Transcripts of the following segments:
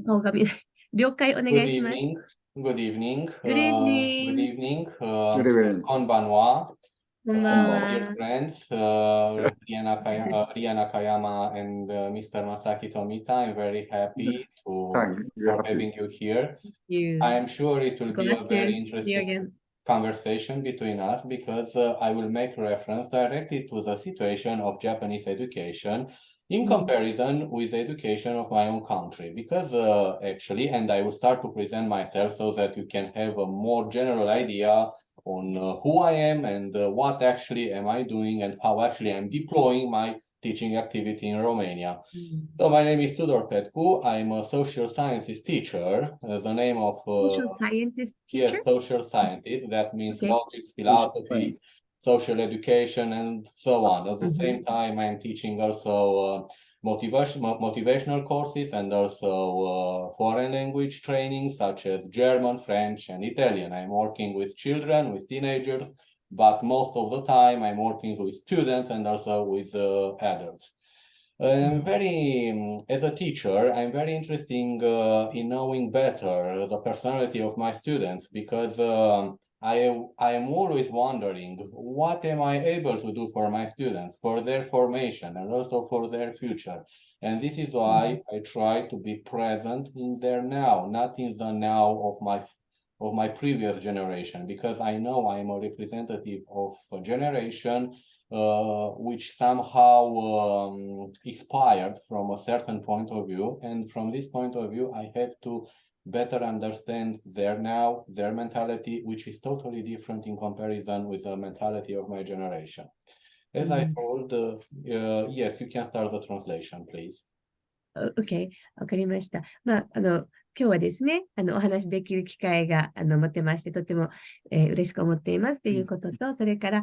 顔が見えない。了解お願 Good いします。evening. Good evening. Good Good evening. evening. Good evening. Konbanwa. こんばん Dear は。 friends, Ria Nakayama and Mr. Masaki Tomita, I'm very happy Thank you. for Happy. having you here. You. I am sure it will be a Glad very to see you interesting again. conversation between us because I will make reference directly to the situation of Japanese education in comparison with education of my own country. Because actually, and I will start to present myself so that you can have a more general idea on who I am and what actually am I doing and how actually I'm deploying my teaching activity in Romania. So my name is Tudor Petcu. I'm a social sciences teacher. The name of Social scientist teacher? yes, social sciences. That means Okay. logic, philosophy, social education, and so on. At the same time, I'm teaching also motivational courses and also foreign language training such as German, French, and Italian. I'm working with children, with teenagers, but most of the time I'm working with students and also with adults. As a teacher, I'm very interested in knowing better the personality of my students because I am always wondering what am I able to do for my students, for their formation and also for their future. And this is why I try to be present in their now, not in the now of my previous generation, because I know I am a representative of a generation which somehow expired from a certain point of view. And from this point of view, I have to better understand their now, their mentality, which is totally different in comparison with the mentality of my generation. As I told, yes, you can start the translation, please. OK、わかりました。今日はですね、お話できる機会が、持てまして、とても、嬉しく思っていますということと、それから、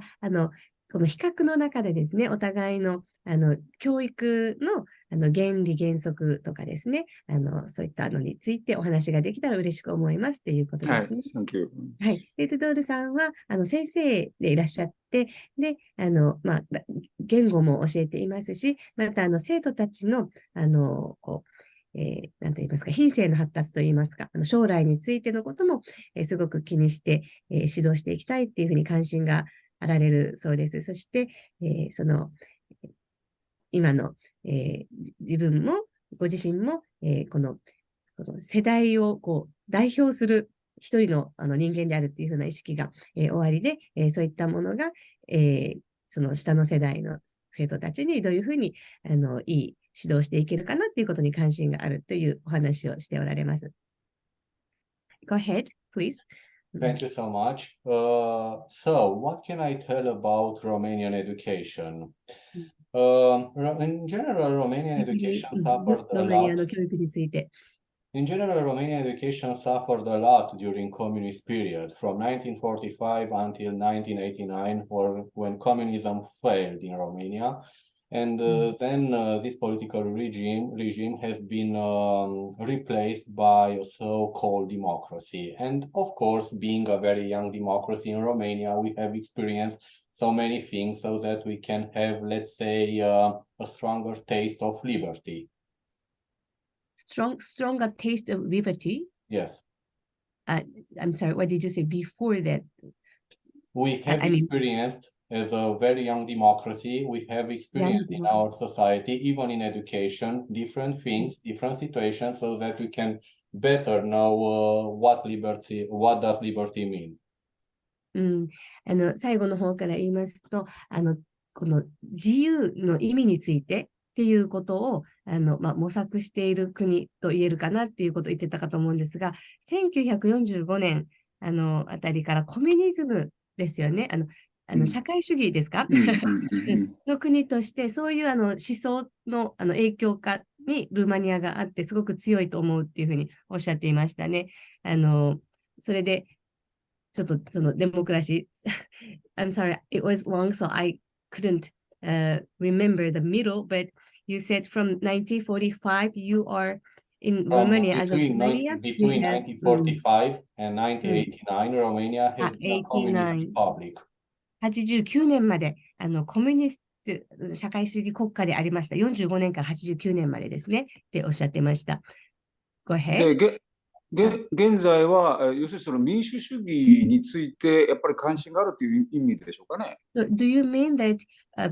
この比較の中でですね、お互いの、教育の、原理原則とかですね、そういったのについてお話ができたら嬉しく思いますということですね。Thank you. はい。で、トゥドールさんは、先生でいらっしゃって、で、言語も教えていますし、また、生徒たちの、なんと言いますか、品性の発達と言いますか、将来についてのことも、すごく気にして、指導していきたいっていうふうに関心があられるそうです。そして、今の、自分も、ご自身も、この世代を代表する一人の、人間であるっていうふうな意識が、おありで、そういったものが、その下の世代の生徒たちにどういうふうにいい指導していけるかなっていうことに関心があるというお話をしておられます。Go ahead, please. Thank you so much. So, what can I tell about Romanian education? In general, Romanian education suffered a ロマニア lot. の教育について。In general, Romanian education suffered a lot during communist period, from 1945 until 1989, when communism failed in Romania. And then this political regime has been replaced by a so-called democracy. And of course, being a very young democracy in Romania, we have experienced so many things so that we can have, let's say, a stronger taste of liberty. Stronger taste of liberty? Yes. I'm sorry, what did you say before that? We have experienced, as a very young democracy, we have experienced in our society, even in education, different things, different situations, so that we can better know what does liberty mean. 最後の方から言いますと、この自由の意味についてっていうことを模索している国と言えるかなっていうことを言ってたかと思うんですが、1945年あたりからコミュニズムですよね。社会主義ですかの国として、そういう思想の影響下にルーマニアがあって、すごく強いと思うっていうふうにおっしゃっていましたね。それで、ちょっとそのデモクラシー、I'm sorry, it was long, so I couldn't remember the middle, but you said from 1945 you are in Romania as a Romania? Between 1945 and 1989, Romania has been a communist republic. 89年までコミュニスト社会主義国家でありました。45年から89年までですね。っておっしゃってました。Go ahead. で、現在は、要するにその民主主義についてやっぱり関心があるという意味でしょうかね。Do you mean that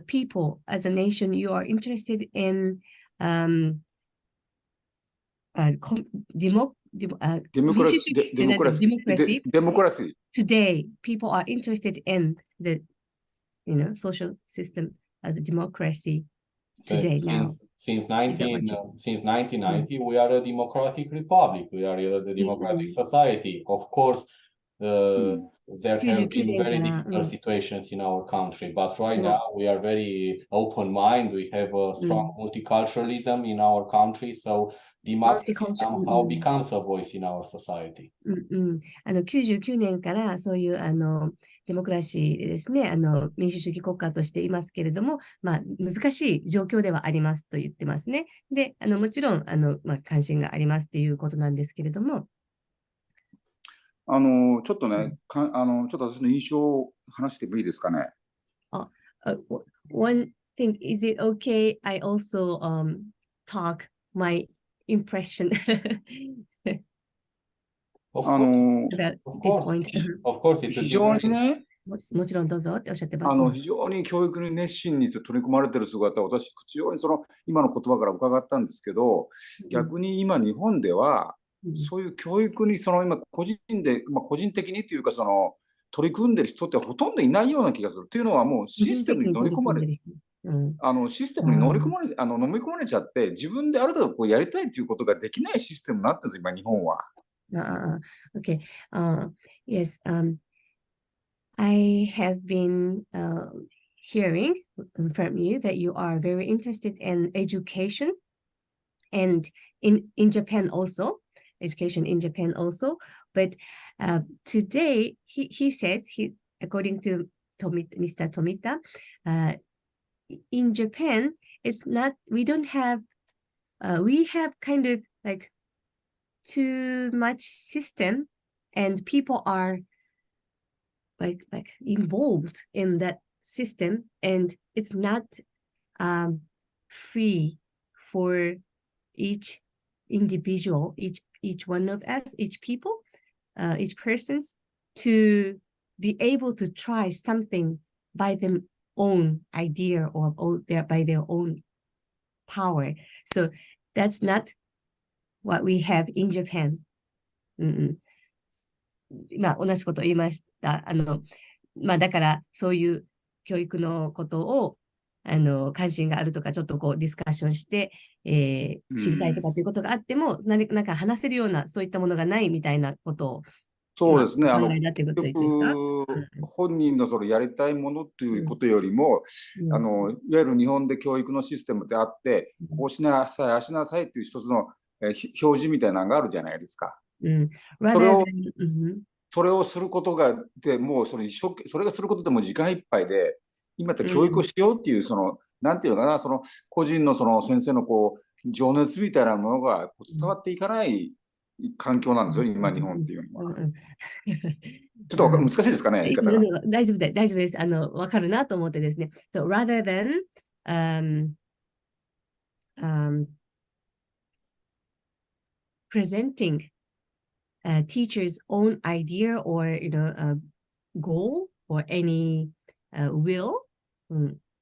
people as a nation, you are interested in democracy? Today, people are interested in the social system as a democracy today now. Since 1990, we are a democratic republic. We are a democratic society. Of course, there have been very difficult situations in our country, but right now we are very open-minded. We have a strong multiculturalism in our country, so democracy somehow becomes a voice in our society. 99年からそういうデモクラシーですね、民主主義国家としていますけれども、難しい状況ではありますと言ってますね。で、もちろん関心がありますっていうことなんですけれども、ちょっとね、ちょっと私の印象を話してもいいですかね。One thing, is it okay? I also talk my impression Of course, 非常にね、もちろんどうぞっておっしゃってます。非常に教育に熱心に取り組まれている姿、私、非常に今の言葉から伺ったんですけど、逆に今、日本では、そういう教育に今、個人的にというか、取り組んでる人ってほとんどいないような気がする。というのは、もうシステムに飲み込まれて、システムに飲み込まれちゃって、自分である程度やりたいということができないシステムになってるんです、今、日本は。Okay. Yes. I have been hearing from you that you are very interested in education, and in Japan also, education in Japan also. But today, he says, according to Mr. Tomita, in Japan, it's not, we don't have, we have kind of like too much system, and people are like involved in that system, and it's not free for each individual, each one of us, each people, each persons to be able to try something by their own idea or by their own power. So that's not what we have in Japan. 同じことを言いました。だからそういう教育のことを関心があるとか、ちょっとディスカッションして、知りたいとかっていうことがあっても、なんか話せるようなそういったものがないみたいなことを、そうですね。結局本人のやりたいものということよりも、いわゆる日本で教育のシステムであって、こうしなさい、ああしなさいという一つの表示みたいなのがあるじゃないですか。それをすることがでもうそれがすることでも時間いっぱいで、今って教育をしようっていうなんていうのかな、個人の先生の情熱みたいなものが伝わっていかない環境なんですよ、今日本っていうのは。ちょっと難しいですかね、言い方が。大丈夫です。わかるなと思ってですね。So rather than presenting a teacher's own idea or a goal or any will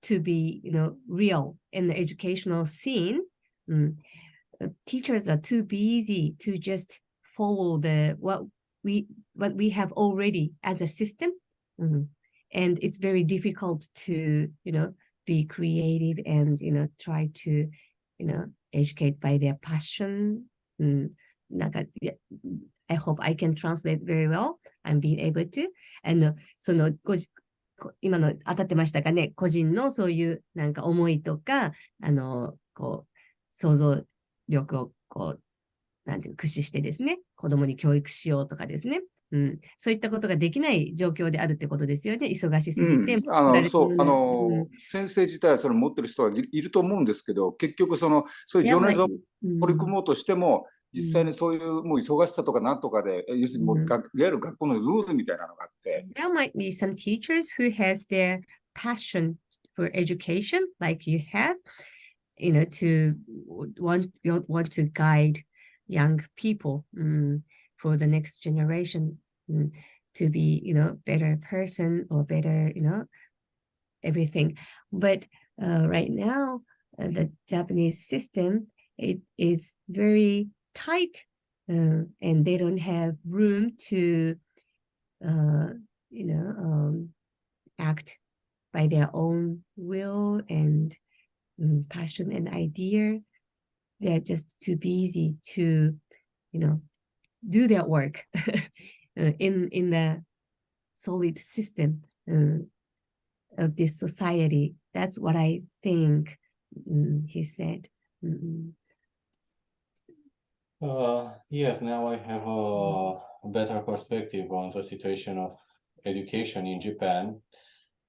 to be real in the educational scene, teachers are too busy to just follow what we have already as a system, and it's very difficult to be creative and try to educate by their passion. I hope I can translate very well. I'm being able to. 今の当たってましたかね。個人のそういうなんか思いとか、想像力をなんていう駆使してですね、子供に教育しようとかですね。そういったことができない状況であるってことですよね。忙しすぎて。先生自体はそれ持ってる人はいると思うんですけど、結局そういう情熱を取り組もうとしても、実際にそういうもう忙しさとかなんとかで、要するにもういわゆる学校のルールみたいなのがあって。There might be some teachers who has their passion for education, like you have, to want to guide young people for the next generation to be, better person or better, everything. But right now, the Japanese system, it is very tight and they don't have room to, act by their own will and passion and idea. They're just too busy to, do their work in the solid system of this society. That's what I think he said. Yes, now I have a better perspective on the situation of education in Japan.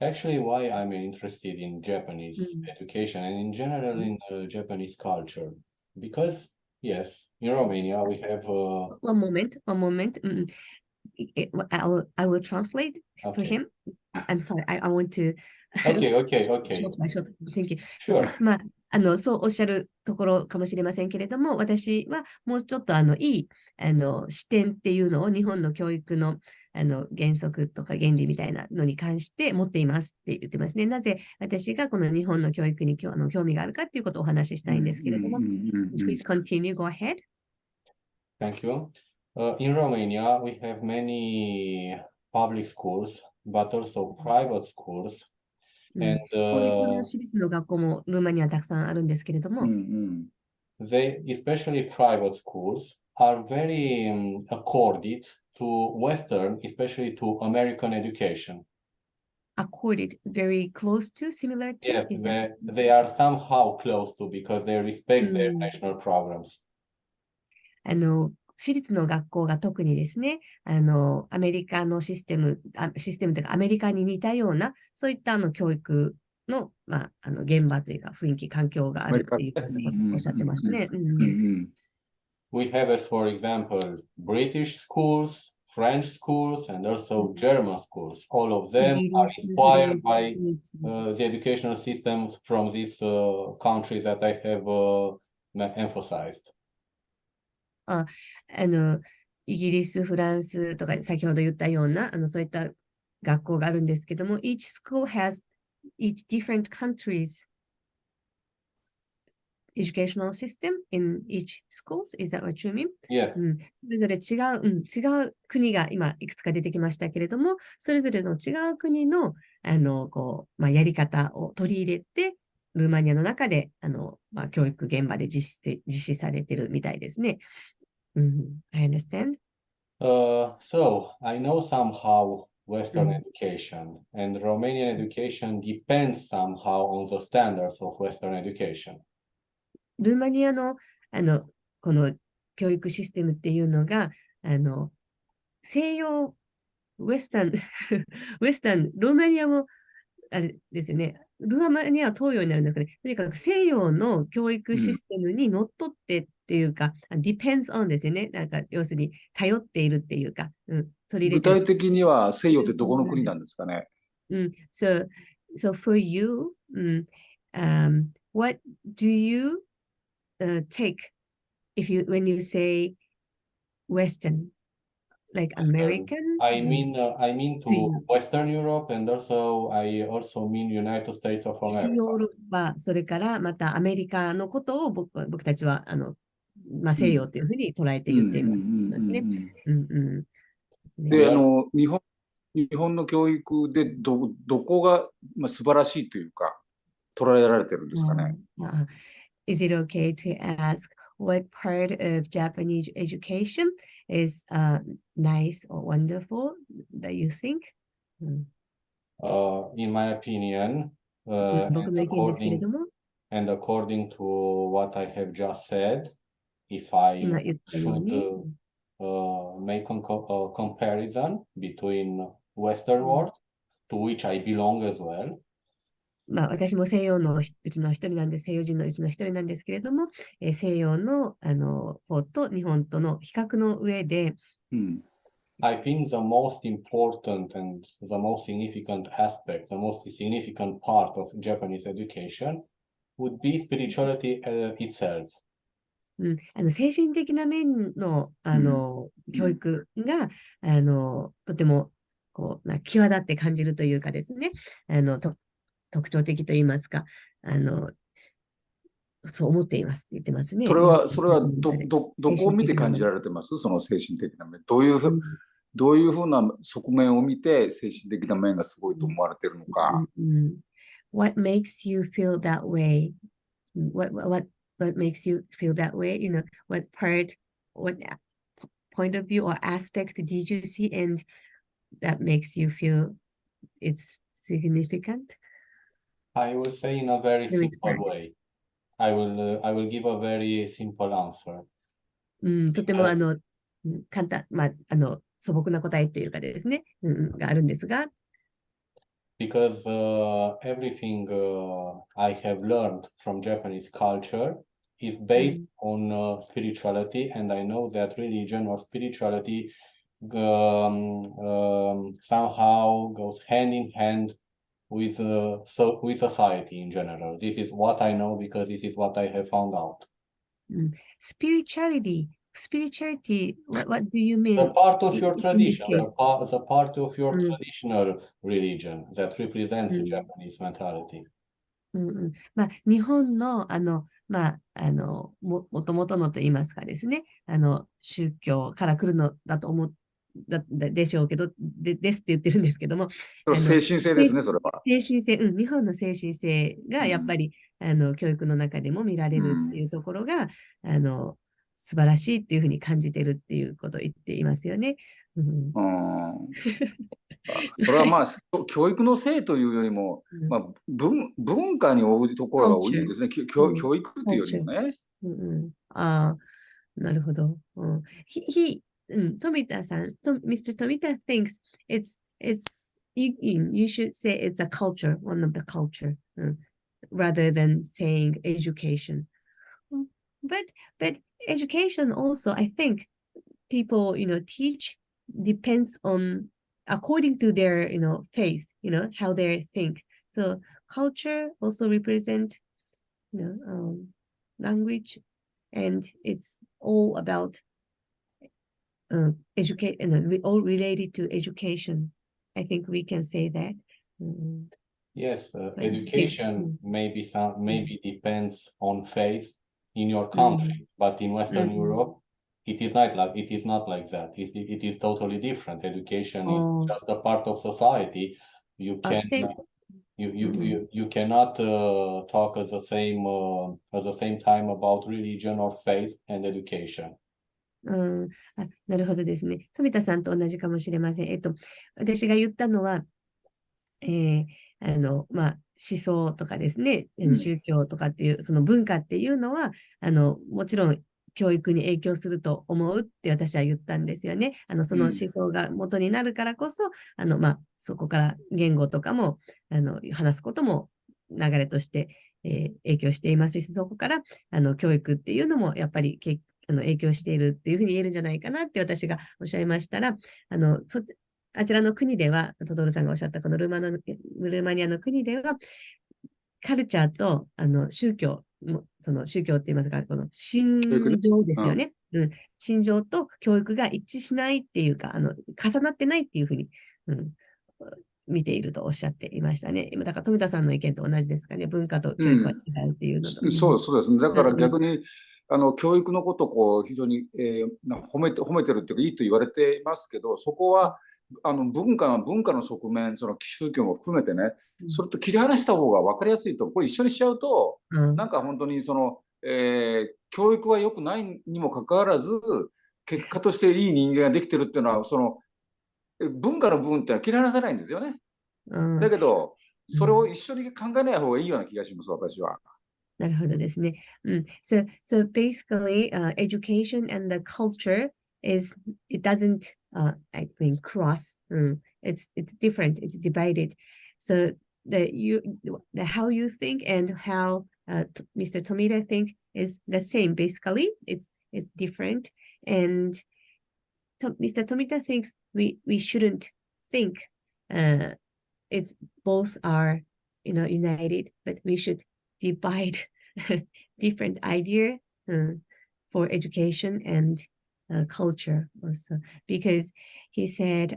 Actually, why I'm interested in Japanese education and in general in Japanese culture. Because, yes, in Romania we have... One moment. I will translate for him. I'm sorry, I want to... Okay. Thank you. Sure. そうおっしゃるところかもしれませんけれども、私はもうちょっといい視点っていうのを日本の教育の原則とか原理みたいなのに関して持っていますって言ってますね。なぜ私がこの日本の教育に興味があるかっていうことをお話ししたいんですけれども。Please continue, go ahead. Thank you. In Romania, we have many public schools, but also private schools. 公立の私立の学校もルーマニアはたくさんあるんですけれども、they, especially private schools, are very accorded to Western, especially to American education. Accorded, very close to, similar to? Yes, they are somehow close to because they respect their national programs. 私立の学校が特にですね、アメリカのシステムというかアメリカに似たような、そういった教育の、現場というか雰囲気、環境があるっていうことをおっしゃってましたね。We have, as for example, British schools, French schools, and also German schools. All of them are inspired by the educational systems from these countries that I have emphasized. イギリス、フランスとか先ほど言ったようなそういった学校があるんですけども、each school has each different countries educational system in each schools. Is that what you mean? Yes. それぞれ違う国が今いくつか出てきましたけれども、それぞれの違う国のやり方を取り入れて、ルーマニアの中で教育現場で実施されているみたいですね。I understand. So I know somehow Western education and Romanian education depends somehow on the standards of Western education. ルーマニアのこの教育システムっていうのが西洋ウェスタンルーマニアもあれですよね。ルーマニアは東洋になるんだけど、とにかく西洋の教育システムにのっとってっていうか、depends on ですよね。なんか要するに頼っているっていうか、取り入れてる。具体的には西洋ってどこの国なんですかね。So for you, what do you take when you say Western, like American? I mean to Western Europe and also I also mean United States of America. ヨーロッパ、それからまたアメリカのことを僕たちは西洋というふうに捉えて言っていますね。で、日本の教育でどこが素晴らしいというか捉えられてるんですかね。Is it okay to ask what part of Japanese education is nice or wonderful that you think? In my opinion, 僕の意見ですけれども、and according to what I have just said, if I should make a comparison between Western world, to which I belong as well, 私も西洋のうちの一人なんです、西洋人のうちの一人なんですけれども、西洋の方と日本との比較の上で、I think the most important and the most significant aspect, the most significant part of Japanese education would be spirituality itself. 精神的な面の、教育が、とても、際立って感じるというかですね、特徴的と言いますか、そう思っていますって言ってますね。それはどこを見て感じられてます？その精神的な面。どういうふうな側面を見て精神的な面がすごいと思われてるのか。What makes you feel that way? What makes you feel that way? What point of view or aspect did you see and that makes you feel it's significant? I will say in a very simple way. I will give a very simple answer. とても簡単、素朴な答えっていうかですね、があるんですが、because everything I have learned from Japanese culture is based on spirituality, and I know that religion or spirituality somehow goes hand in hand with with society in general. This is what I know because this is what I have found out. Spirituality, what do you mean? The part of your in this tradition, case? the part of your traditional religion that represents Japanese mentality. 日本の、もともとのと言いますかですね、宗教から来るのだとでしょうけど、ですって言ってるんですけども、精神性ですね、それは。精神性、日本の精神性がやっぱり、教育の中でも見られるっていうところが、素晴らしいっていうふうに感じてるっていうことを言っていますよね。それはまあ、教育のせいというよりも、文化に応じるところが多いですね。教育っていうよりもね。なるほど。Tomita さん、Mr. Tomita thinks you should say it's a culture, one of the culture, rather than saying education. But education also, I think people, teach depends on according to their, faith, how they think. So culture also represent, language, and it's all about educate, all related to education. I think we can say that. Yes, education maybe depends on faith in your country, but in Western Europe, it is not like that. It is totally different. Education is just a part of society. You cannot talk at the same time about religion or faith and education. なるほどですね。富田さんと同じかもしれません。私が言ったのは、思想とかですね、宗教とかっていう、その文化っていうのは、もちろん教育に影響すると思うって私は言ったんですよね。その思想が元になるからこそ、そこから言語とかも、話すことも流れとして、影響していますし、そこから、教育っていうのもやっぱり影響しているっていうふうに言えるんじゃないかなって私がおっしゃいましたら、あちらの国では、トドルさんがおっしゃったこのルーマニアの国では、カルチャーと宗教、その宗教って言いますか、この信条ですよね。信条と教育が一致しないっていうか、重なってないっていうふうに、見ているとおっしゃっていましたね。だから富田さんの意見と同じですかね。文化と教育は違うっていうのと。そうですね。だから逆に、教育のことを非常に、褒めてるっていうかいいと言われていますけど、そこは文化の側面、その宗教も含めてね、それと切り離した方が分かりやすいと、これ一緒にしちゃうと、なんか本当に教育は良くないにもかかわらず、結果としていい人間ができてるっていうのは、文化の部分ってのは切り離せないんですよね。だけど、それを一緒に考えない方がいいような気がします、私は。なるほどですね。So basically, education and the culture it doesn't, I think, cross. It's different. It's divided. So how you think and how Mr. Tomita think is the same. Basically, it's different. And Mr. Tomita thinks we shouldn't think it's both are united, but we should divide different idea for education and culture also, because he said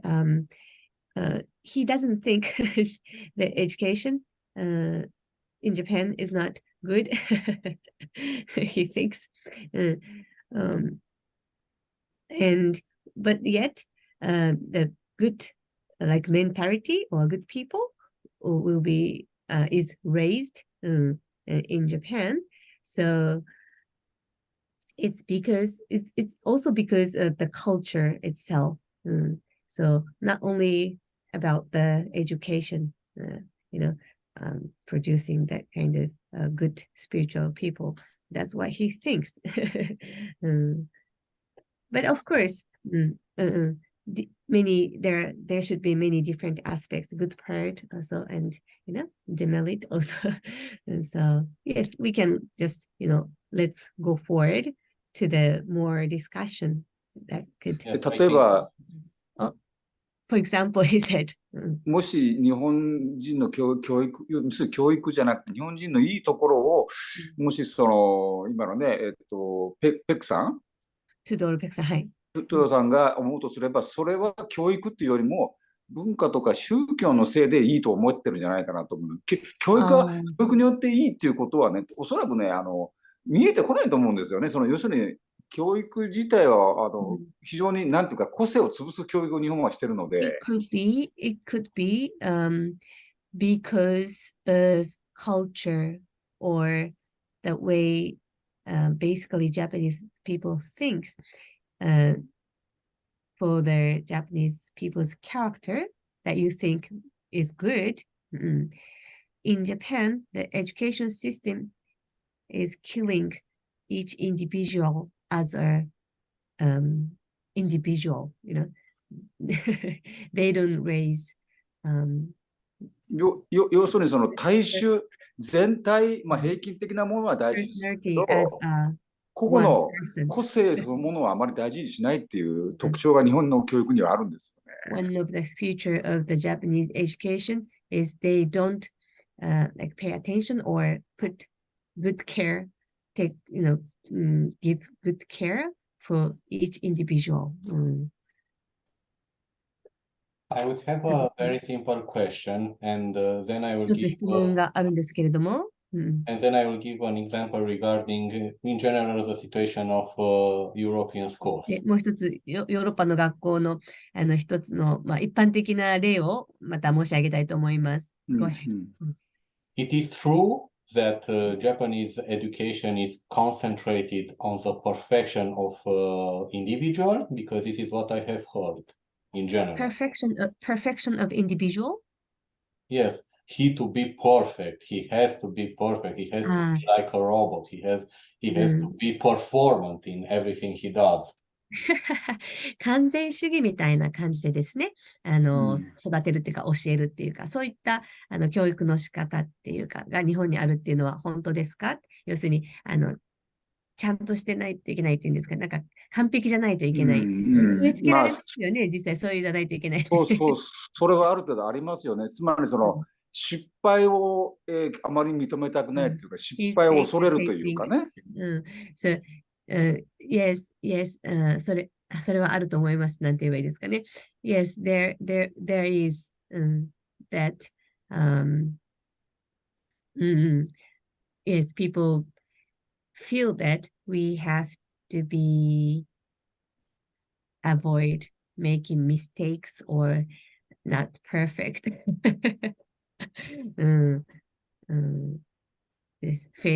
he doesn't think the education in Japan is not good. He thinks, but yet the good like mentality or good people will be is raised in Japan. So it's because it's also because of the culture itself. So not only about the education, producing that kind of good spiritual people. That's what he thinks. But of course, there should be many different aspects, good part also, and demerit also. And so yes, we can just let's go forward to the more discussion that could. Yes, 例えば、For example, he said, もし日本人の教育、要するに教育じゃなくて、日本人のいいところを、もし今のね、ペクさん、Tudor Petcu はい。トゥドさんが思うとすれば、それは教育っていうよりも、文化とか宗教のせいでいいと思ってるんじゃないかなと思う。教育は教育によっていいっていうことはね、おそらくね、見えてこないと思うんですよね。要するに、教育自体は非常になんていうか個性を潰す教育を日本はしてるので。It could be because of culture or the way basically Japanese people thinks for the Japanese people's character that you think is good. In Japan, the education system is killing each individual as a individual, they don't raise 要するに大衆全体、平均的なものは大事ですけど、個々の個性そのものはあまり大事にしないっていう特徴が日本の教育にはあるんですよね。One of the future of the Japanese education is they don't like pay attention or put good care, give good care for each individual. I would have a very simple question, and then I will 一つ give 質問があるんですけれども、and then I will give an example regarding, in general, the situation of European schools. でもう一つヨーロッパの学校の一つの、一般的な例をまた申し上げたいと思います。Go ahead. It is true that Japanese education is concentrated on the perfection of individual, because this is what I have heard in general. Perfection of individual? Yes, he to be perfect. He has to be perfect. He has to be like a robot. He has to be performant in everything he does. 完全主義みたいな感じでですね、育てるっていうか教えるっていうか、そういった教育の仕方っていうかが日本にあるっていうのは本当ですか？要するにちゃんとしてないといけないっていうんですか、なんか完璧じゃないといけない。植え付けられますよね、実際そういうじゃないといけない。そう、それはある程度ありますよね。つまり失敗を、あまり認めたくないっていうか、失敗を恐れるというかね。Yes, それはあると思います。なんて言えばいいですかね。Yes, there is that, yes, people feel that we have to avoid making mistakes or not perfect.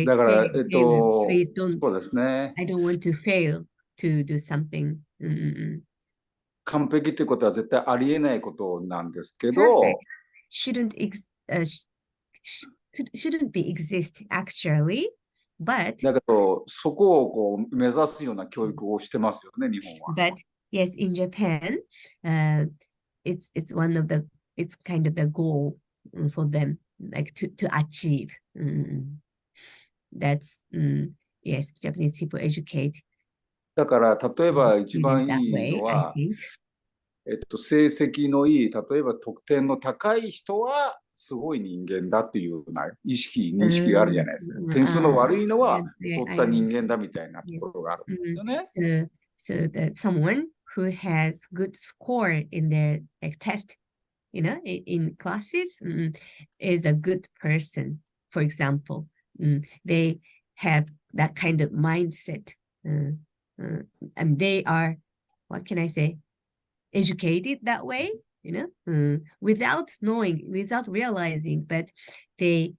だから、please don't, そうですね。I don't want to fail to do something. 完璧ってことは絶対ありえないことなんですけど、shouldn't be exist actually, but だけど、そこを目指すような教育をしてますよね、日本は。But yes, in Japan, it's kind of the goal for them, like to achieve. That's yes, Japanese people educate. だから例えば一番いいのは、成績のいい、例えば得点の高い人はすごい人間だっていうような認識があるじゃないですか。点数の悪いのは取った人間だみたいなところがあるんですよね。So that someone who has good score in their test, in classes, is a good person. For example, they have that kind of mindset, and they are, what can I say, educated that way, without knowing, without realizing, but they,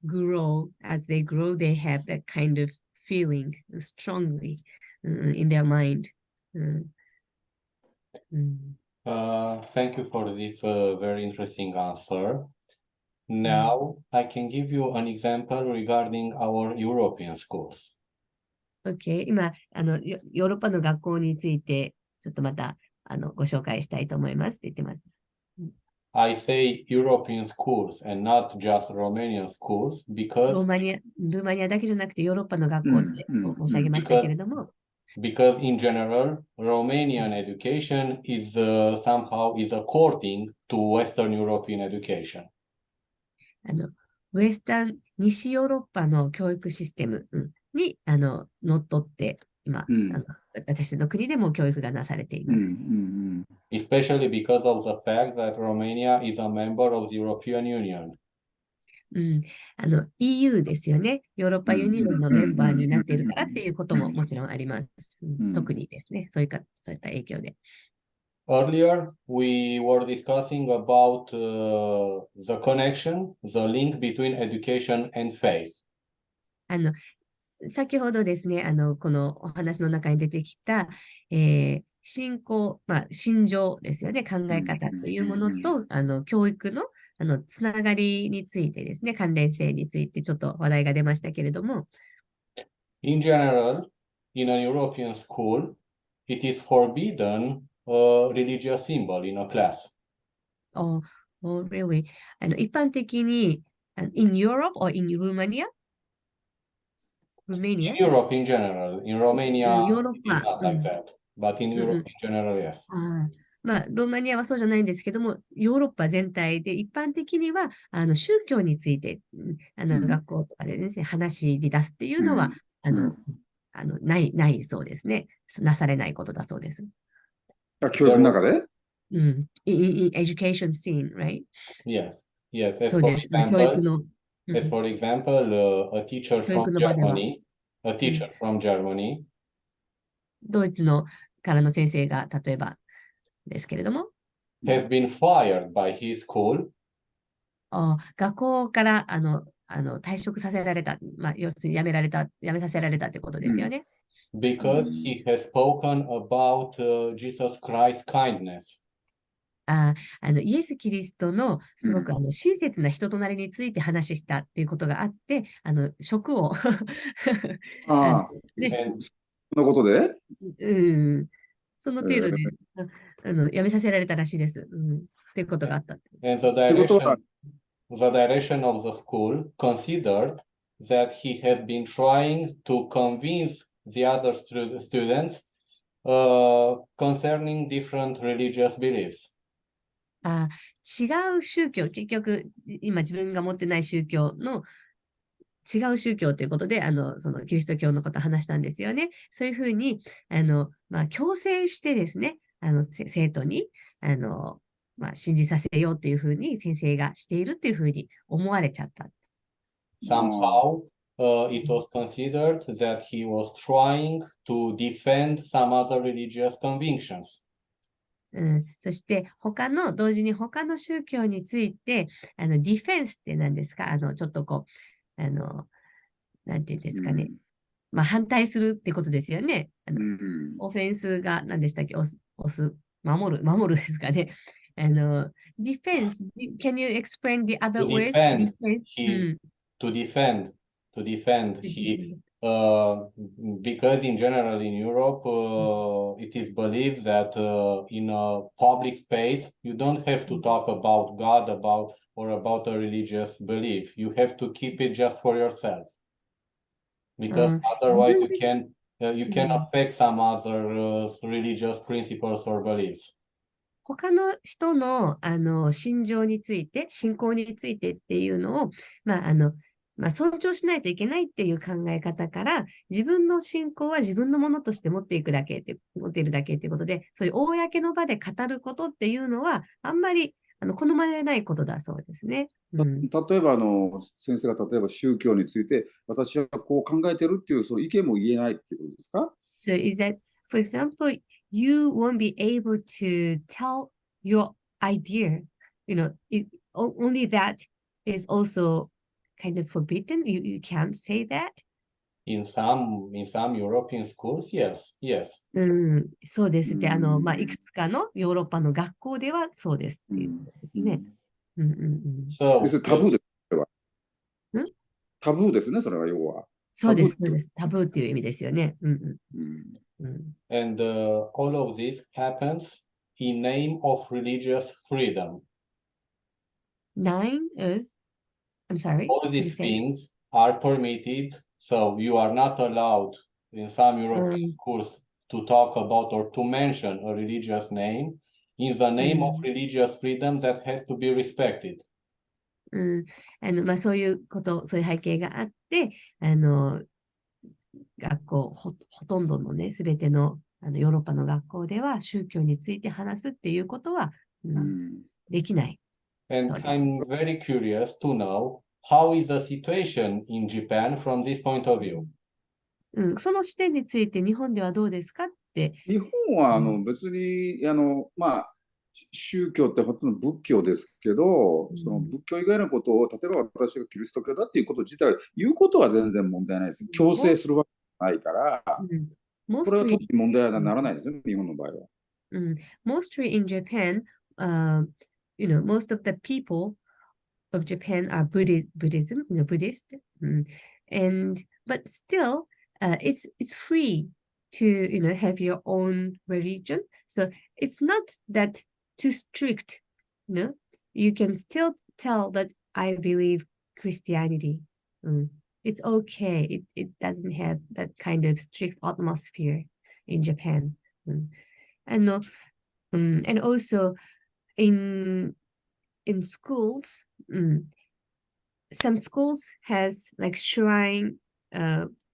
grow. As they grow, they have that kind of feeling strongly in their mind. Thank you for this very interesting answer. Now, I can give you an example regarding our European schools. OK、今、ヨーロッパの学校について、ちょっとまた、ご紹介したいと思いますって言ってます。I say European schools and not just Romanian schools ル because ーマニアだけじゃなくてヨーロッパの学校って申し上げましたけれども、because in general, Romanian education is somehow is according to Western European education. ウエスタン、西ヨーロッパの教育システムに、のっとって、今、私の国でも教育がなされています。Especially because of the fact that Romania is a member of the European Union. EU ですよね。ヨーロッパユニオンのメンバーになっているからっていうことももちろんあります。特にですね、そういった影響で。Earlier, we were discussing about the connection, the link between education and faith. 先ほどですね、このお話の中に出てきた、信仰、信条ですよね、考え方というものと、教育の、つながりについてですね、関連性についてちょっと話題が出ましたけれども。In general, in a European school, it is forbidden a religious symbol in a class. Oh, really? 一般的に、in Europe or in Romania? Romania? In Europe in general, in Romania, ヨーロッ it is パ。 not like that. But in Europe in general, yes. ローマニアはそうじゃないんですけども、ヨーロッパ全体で一般的には、宗教について、学校とかでですね、話に出すっていうのは、ないそうですね。なされないことだそうです。教育の中でin education scene, right? Yes, yes. As そう for です。教育の。as for example, a teacher 教 from 育の場では。 Germany, ドイツのからの先生が、例えばですけれども、has been fired by his school 学校から退職させられた、要するに辞めさせられたってことですよね。because he has spoken about Jesus Christ's kindness. イエス・キリストのすごく親切な人となりについて話したっていうことがあって、職をね、そのことでその程度で、辞めさせられたらしいです。っていうことがあった。And the direction of the school considered that he has been trying to convince the other students concerning different religious beliefs. 違う宗教、結局、今自分が持ってない宗教の違う宗教ということで、そのキリスト教のことを話したんですよね。そういうふうに、強制してですね、生徒に、信じさせようっていうふうに先生がしているっていうふうに思われちゃった。Somehow, it was considered that he was trying to defend some other religious convictions. そして、同時に他の宗教について、ディフェンスって何ですか？ちょっとこう、なんていうんですかね。反対するってことですよね。オフェンスが何でしたっけ？守るですかね。ディフェンス、can you explain the other ways? To defend, because in general in Europe, it is believed that in a public space, you don't have to talk about God, about a religious belief. You have to keep it just for yourself. Because otherwise you can affect some other religious principles or beliefs. 他の人の、心情について、信仰についてっていうのを、まあ、尊重しないといけないっていう考え方から、自分の信仰は自分のものとして持っているだけっていうことで、そういう公の場で語ることっていうのは、あんまり、好まれないことだそうですね。例えば先生が例えば宗教について私はこう考えてるっていうその意見も言えないっていうことですか？ So is that, for example, you won't be able to tell your idea, only that is also kind of forbidden. You can't say that. In some European schools, yes. そうですって。いくつかのヨーロッパの学校ではそうですっていうことですね。要するにタブーです。それはんタブーですね、それは要は。そうです、そうです。タブーっていう意味ですよね。And all of this happens in name of religious freedom. I'm sorry. All these things are permitted, so you are not allowed in some European schools to talk about or to mention a religious name in the name of religious freedom that has to be respected. そういうこと、そういう背景があって、学校、ほとんどのね、すべてのヨーロッパの学校では宗教について話すっていうことは、できない。And I'm very curious to know how is the situation in Japan from this point of view. その視点について日本ではどうですかって。日本は別に宗教ってほとんど仏教ですけど、その仏教以外のことを例えば私がキリスト教だっていうこと自体言うことは全然問題ないです。強制するわけないから、これは特に問題はならないですよ、日本の場合は。Mostly in Japan, most of the people of Japan are Buddhism, Buddhist, but still, it's free to have your own religion. So it's not that too strict. You can still tell that I believe Christianity. It's okay. It doesn't have that kind of strict atmosphere in Japan. And also in schools, some schools has like shrine,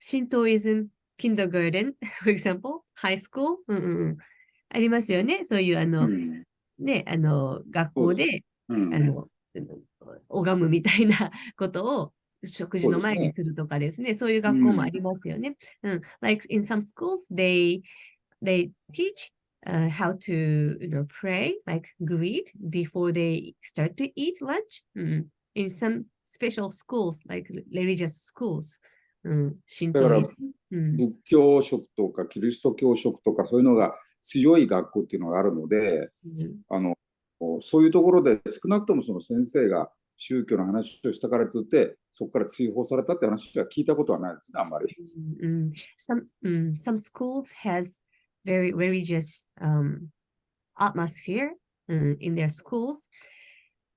Shintoism kindergarten, for example, high school. ありますよね。そういう学校で、拝むみたいなことを食事の前にするとかですね。そういう学校もありますよね。Like in some schools, they teach how to pray, like greet before they start to eat lunch. In some special schools, like religious schools. だから仏教色とかキリスト教色とかそういうのが強い学校っていうのがあるので、そういうところで少なくともその先生が宗教の話をしたからといってそこから追放されたって話は聞いたことはないですね、あんまり。Some schools has very religious atmosphere in their schools,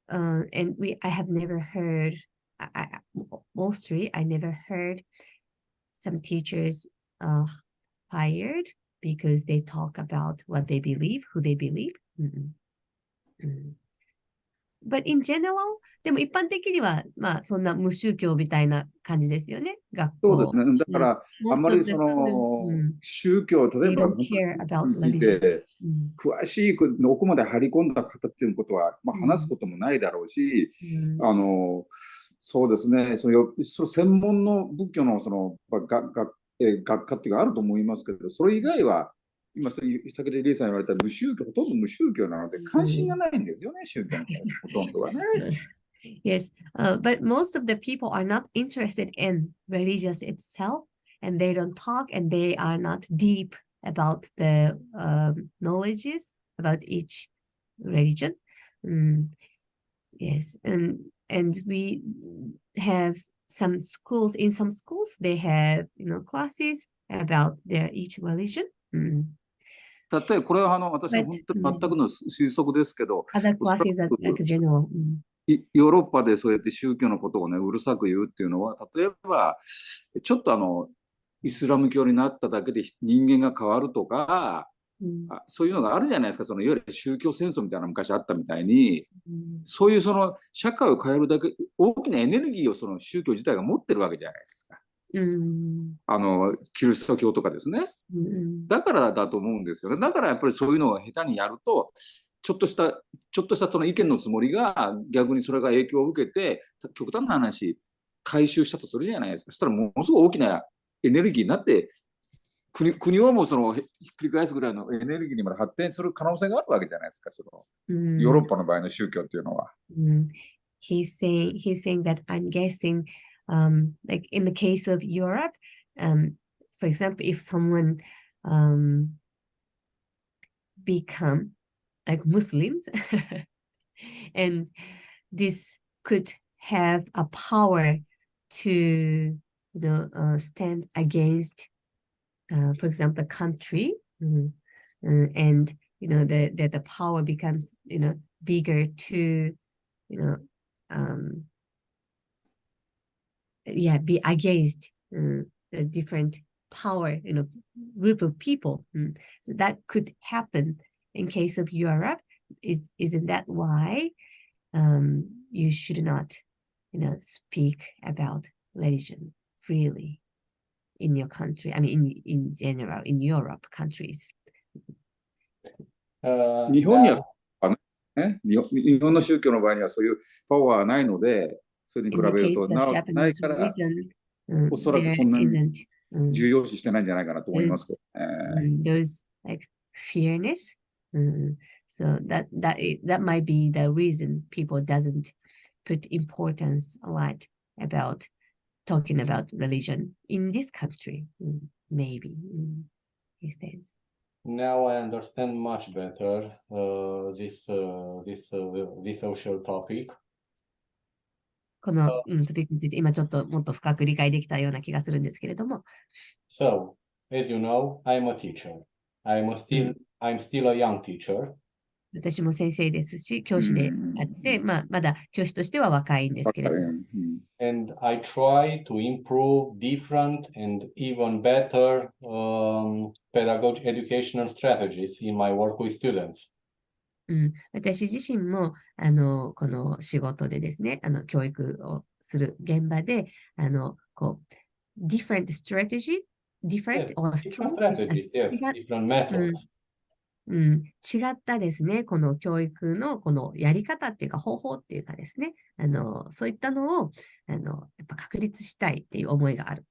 and I have never heard. Mostly, I never heard some teachers fired because they talk about what they believe, who they believe. But in general, でも一般的には、そんな無宗教みたいな感じですよね、学校。そうですね。だから、あんまりその、宗教、例えば、について、詳しい、奥まで張り込んだ方っていうことは、話すこともないだろうし、そうですね、その専門の仏教のその学科っていうのがあると思いますけど、それ以外は、今、先ほどリーさん言われた無宗教、ほとんど無宗教なので、関心がないんですよね、宗教に対して、ほとんどはね。Yes, but most of the people are not interested in religious itself, and they don't talk, and they are not deep about the knowledges about each religion. Yes, and we have some schools. In some schools, they have classes about their each religion. 例えばこれは私は本当に全くの推測ですけど、other classes are like general. ヨーロッパでそうやって宗教のことをねうるさく言うっていうのは、例えばちょっとイスラム教になっただけで人間が変わるとか、そういうのがあるじゃないですか。そのいわゆる宗教戦争みたいなの昔あったみたいに、そういうその社会を変えるだけ大きなエネルギーをその宗教自体が持ってるわけじゃないですか。キリスト教とかですね。だからだと思うんですよね。だからやっぱりそういうのを下手にやると、ちょっとしたその意見のつもりが逆にそれが影響を受けて、極端な話、回収したとするじゃないですか。そしたらものすごい大きなエネルギーになって、国をもそのひっくり返すぐらいのエネルギーにまで発展する可能性があるわけじゃないですか。そのヨーロッパの場合の宗教っていうのは。He's saying that I'm guessing, like in the case of Europe, for example, if someone become like Muslims, and this could have a power to, stand against, for example, a country, and the power becomes bigger to be against a different power, group of people. That could happen in case of Europe. Isn't that why you should not, speak about religion freely in your country? I mean, in general, in Europe countries. 日本には日本の宗教の場合にはそういうパワーはないので、それに比べるとないから、おそらくそんなに重要視してないんじゃないかなと思いますけどね。Those like fearness, so that might be the reason people doesn't put importance a lot about talking about religion in this country, maybe. He says. Now I understand much better this social topic. このトピックについて今ちょっともっと深く理解できたような気がするんですけれども。So, as you know, I'm a teacher. I'm still a young teacher. 私も先生ですし、教師であって、まだ教師としては若いんですけれども。And I try to improve different and even better pedagogy educational strategies in my work with students. 私自身もこの仕事でですね、教育をする現場で、different strategy, different Yes, or different strategies, yes, different methods. 違ったですね、この教育のこのやり方っていうか方法っていうかですね、そういったのをやっぱ確立したいっていう思いがある。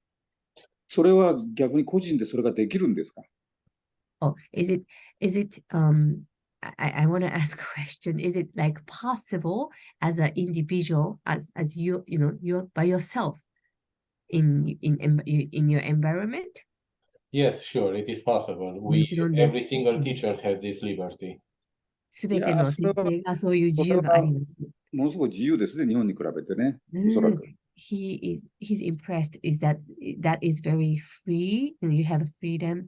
それは逆に個人でそれができるんですか？ Oh, is it, I want to ask a question. Is it like possible as an individual, as you, you're by yourself in your environment? Yes, sure, it is possible. Every single teacher has this liberty. すべての先生がそういう自由があります。ものすごい自由ですね、日本に比べてね。おそらく。He's impressed is that is very free and you have freedom.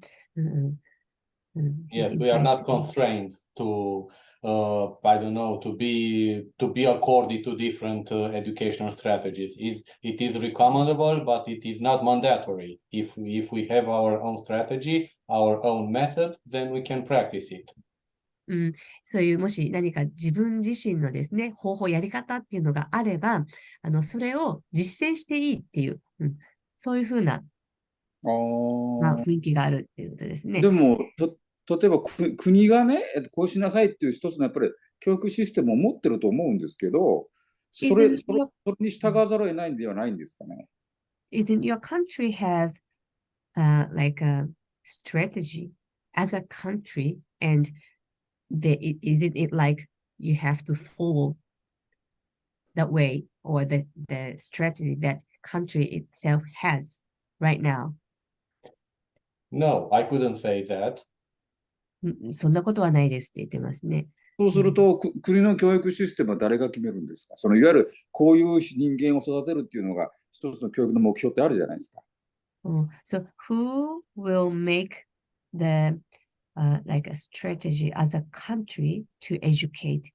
Yes, we are not constrained to, I don't know, to be accorded to different educational strategies. It is recommendable, but it is not mandatory. If we have our own strategy, our own method, then we can practice it. そういうもし何か自分自身のですね、方法、やり方っていうのがあれば、それを実践していいっていう、そういうふうな、雰囲気があるっていうことですね。でも、例えば国がね、こうしなさいっていう一つのやっぱり教育システムを持ってると思うんですけど、それに従わざるを得ないんではないんですかね。Isn't your country have like a strategy as a country, and isn't it like you have to follow that way or the strategy that country itself has right now? No, I couldn't say that. そんなことはないですって言ってますね。そうすると、国の教育システムは誰が決めるんですか？そのいわゆるこういう人間を育てるっていうのが一つの教育の目標ってあるじゃないですか。So who will make the like a strategy as a country to educate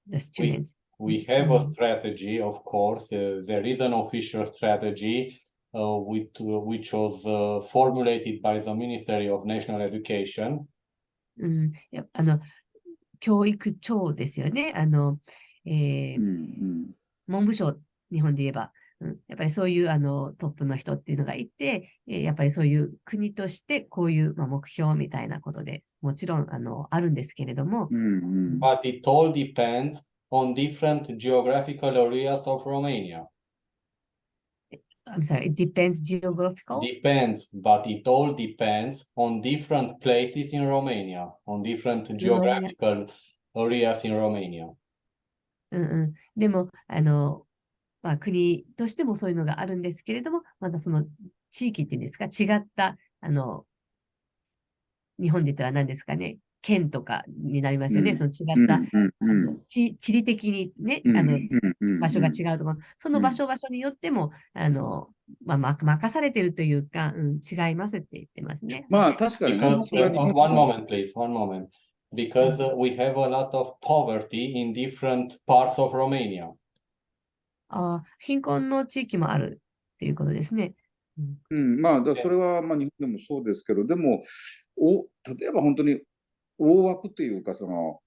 the students? We have a strategy, of course. There is an official strategy which was formulated by the Ministry of National Education. うん、教育庁ですよね。文部省、日本で言えば、やっぱりそういうトップの人っていうのがいて、やっぱりそういう国としてこういう、目標みたいなことでもちろんあるんですけれども、But it all depends on different geographical areas of Romania. I'm sorry, it depends geographical. Depends, but it all depends on different places in Romania, on different ルーマニア geographical areas in Romania. でも、国としてもそういうのがあるんですけれども、またその地域っていうんですか、違った、日本で言ったら何ですかね、県とかになりますよね。その違った、地理的にね、場所が違うところ、その場所によっても、任されているというか、違いますって言ってますね。まあ確かにね、 Because, それは日本 one moment, please, one moment. Because we have a lot of poverty in different parts of Romania. 貧困の地域もあるっていうことですね。まあそれはまあ日本でもそうですけど、でも例えば本当に大枠というか、その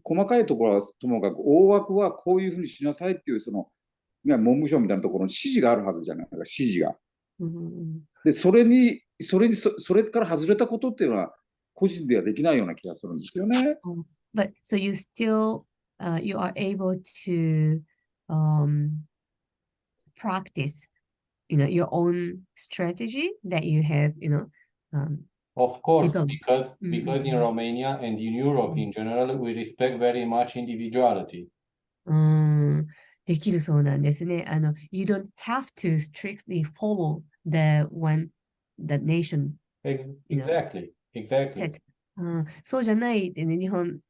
細かいところはともかく大枠はこういうふうにしなさいっていう、その文部省みたいなところに指示があるはずじゃないですか、指示が。でそれから外れたことっていうのは個人ではできないような気がするんですよね。But so you still, you are able to practice, your own strategy that you have, Of course, developed. because in Romania and in Europe in general, we respect very much individuality. できるそうなんですね。You don't have to strictly follow the nation, Exactly, exactly. set. そうじゃないでね、日本、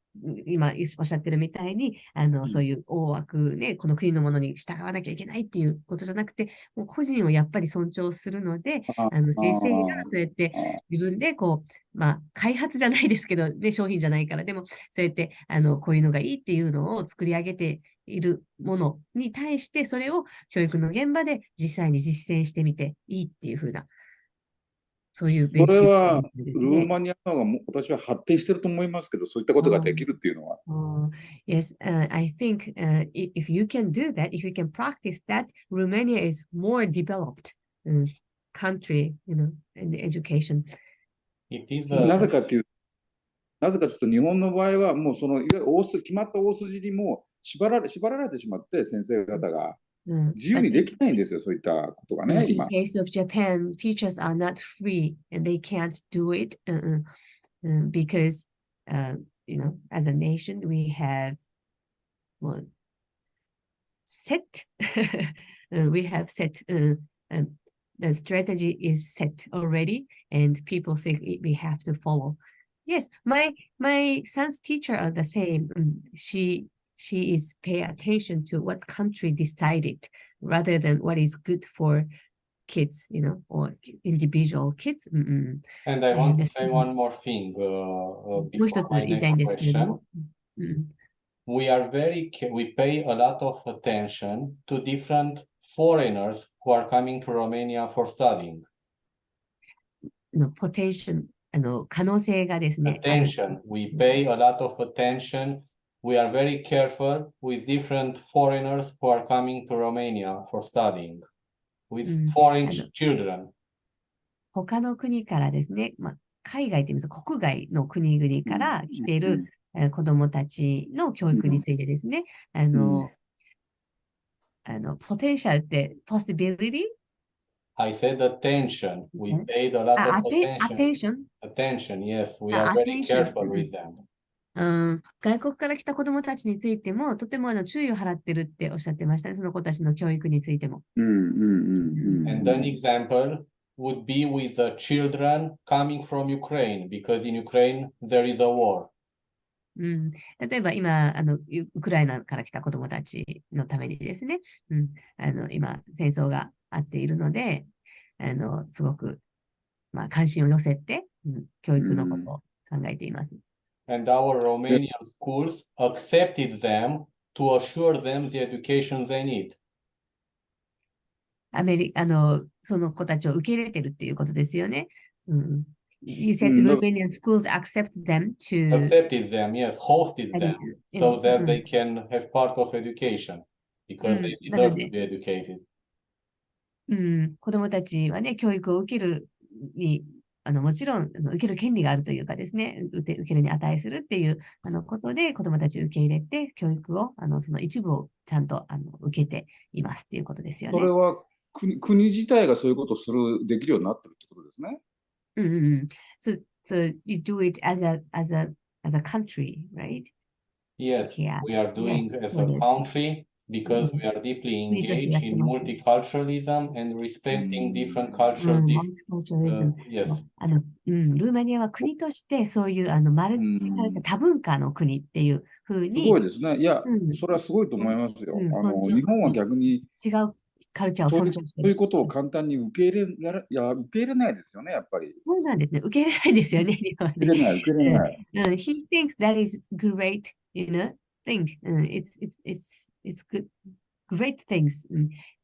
今おっしゃってるみたいに、そういう大枠ね、この国のものに従わなきゃいけないっていうことじゃなくて、もう個人をやっぱり尊重するので、先生がそうやって自分でこう、開発じゃないですけど、ね、商品じゃないから、でもそうやって、こういうのがいいっていうのを作り上げているものに対して、それを教育の現場で実際に実践してみていいっていうふうな、そういうそ練習れはですルーね。マニアの方が私は発展してると思いますけど、そういったことができるっていうのは。Yes, I think if you can do that, if you can practice that, Romania is more developed country, in the education. It is なぜかというと、日本の場合はもうそのいわゆる決まった大筋にも縛られてしまって、先生方が自由にできないんですよ、そういったことがね、今。In case of Japan, teachers are not free and they can't do it because, as a nation, we have set, we have set, the strategy is set already, and people think we have to follow. Yes, my son's teacher are the same. She is pay attention to what country decided rather than what is good for kids, or individual kids. And I want to say one more thing もう before 一つ my 言いたい next んですけれど question. も、We pay a lot of attention to different foreigners who are coming to Romania for studying. ポテンション、可能性がですね、Attention. We pay a lot of attention. We are very careful with different foreigners who are coming to Romania for studying, with foreign children. 他の国からですね、海外といいますか、国外の国々から来ている子どもたちの教育についてですね、ポテンシャルって、possibility? I said attention. We paid a lot of attention. Attention? Yes. We are very careful with them. 外国から来た子どもたちについても、とても注意を払ってるっておっしゃってましたね、その子たちの教育についても。And an example would be with the children coming from Ukraine, because in Ukraine there is a war. 例えば今ウクライナから来た子どもたちのためにですね、今、戦争があっているので、すごく、関心を寄せて、教育のことを考えています。And our Romanian schools accepted them to assure them the education they need. その子たちを受け入れてるっていうことですよね。You said だ Romanian schools accept them to Accepted them, yes, hosted study them, in, so that they can have part of education, because they なの deserve to で、 be educated. 子供たちはね、教育を受けるに、もちろん、受ける権利があるというかですね、受けるに値するっていう、ことで、子供たち受け入れて、教育を、その一部をちゃんと、受けていますっていうことですよね。それは国自体がそういうことをできるようになってるってことですね。So you do it as a country, right? Yes, Yeah. we are doing Yes, as そう a です。country because we are deeply 国としてやっ engaged て in ますね。multiculturalism and respecting different cultural マルチカルチャリズム。yes. ルーマニアは国としてそういうマルチカルチャー、多文化の国っていうふうすに、ごいですね。いや、うんそれはすごいと思いますよ。尊重日本は逆に違うカルチャーを尊重してる。そういうことを簡単に受け入れないですよね、やっぱり。そうなんですね。受け入れないですよね、日本はね。受け入れない。He thinks that is great, thing. It's good, great things.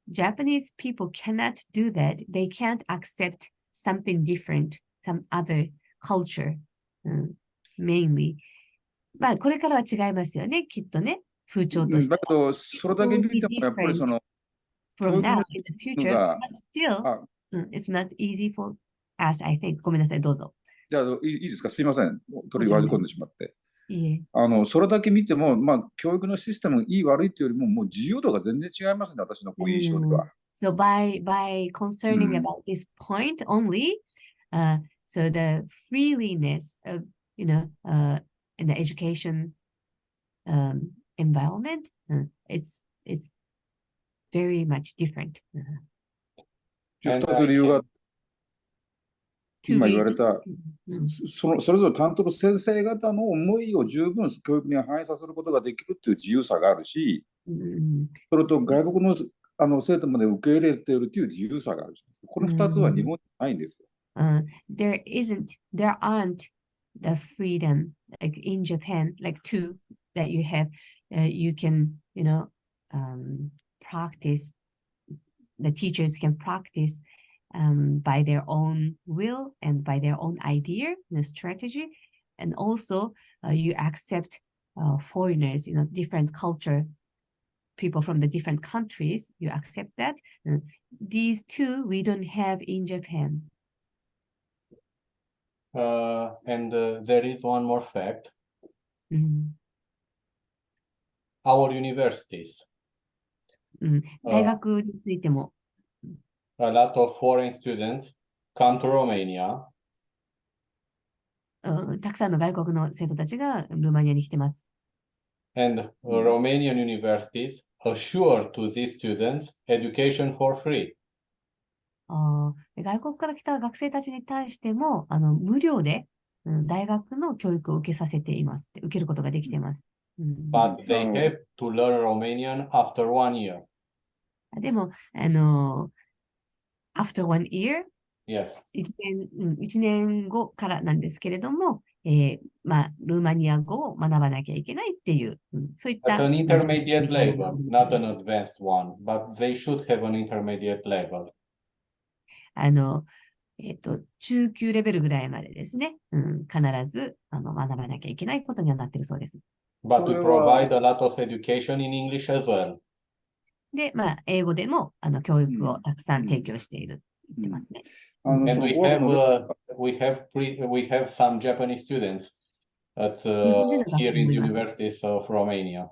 Japanese people cannot do that. They can't accept something different, some other culture, mainly. まあ、これからは違いますよね、きっとね、風潮としては。だけど、それだけ見ても、やっぱりその、 from 教育 now の in the システム future, が、 but still, あ、it's not easy for us, I think. ごめんなさい、どうぞ。じゃあいいですか、すいません。取りもちろん割り込んでしまって。いいえ。それだけ見ても、教育のシステムいい悪いというよりも、もう自由度が全然違いますね、私の印象では。So by concerning about this point only, so the freeliness of, in the education environment, it's very much different. 2つ理由が、 Two 今言われ reasons. た、それぞれ担当の先生方の思いを十分教育に反映させることができるという自由さがあるし、それと外国の生徒まで受け入れているという自由さがある。この2つは日本にないんですよ。There aren't the freedom like in Japan, like two that you have. You can, practice. The teachers can practice by their own will and by their own idea, the strategy, and also you accept foreigners, different culture, people from the different countries. You accept that. These two we don't have in Japan. And there is one more fact. Our universities. 大学についても。A lot of foreign students come to Romania. たくさんの外国の生徒たちがルーマニアに来てます。And Romanian universities assure to these students education for free. 外国から来た学生たちに対しても無料で、大学の教育を受けさせています。受けることができています。But they have to learn Romanian after 1 year. でも、after 1 year? Yes. 1年後からなんですけれども、ルーマニア語を学ばなきゃいけないっていう、そういった。At an intermediate level, not an advanced one, but they should have an intermediate level. 中級レベルぐらいまでですね、必ず学ばなきゃいけないことにはなっているそうです。But we provide a lot of education in English as well. で、英語でも教育をたくさん提供している。言ってますね。And we have some Japanese students at here in the universities of Romania.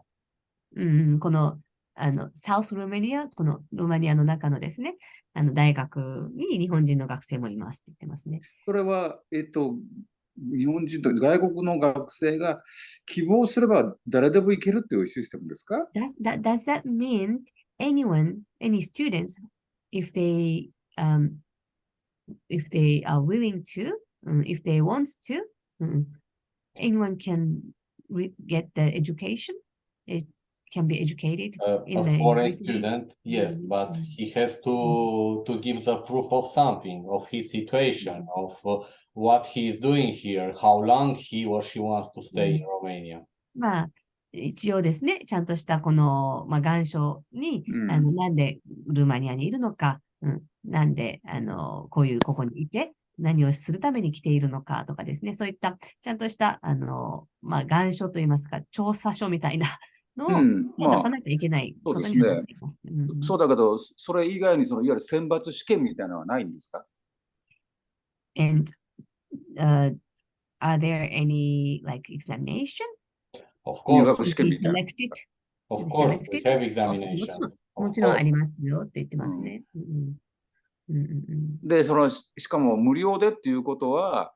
このサウスルーマニア、このルーマニアの中のですね、大学に日本人の学生もいますって言ってますね。それは、日本人と外国の学生が希望すれば誰でも行けるっていうシステムですか？ Does that mean any students, if they are willing to, if they want to, anyone can get the education? It can be educated in a foreign student, yes, but he has to give the proof of something, of his situation, of what he is doing here, how long he or she wants to stay in Romania. 一応ですね、ちゃんとしたこの、願書に、なんでルーマニアにいるのか、なんでここにいて、何をするために来ているのかとかですね、そういったちゃんとした、願書といいますか、調査書みたいなのを出さなきゃいけないことになっています。そうだけど、それ以外にいわゆる選抜試験みたいなのはないんですか？ And are there any like examination? Of 入 course, 学試験みたいな。Selected? of course, we Selected? have も examinations. も Of ちろんあり course. ますよって言ってますね。で、しかも無料でっていうことは、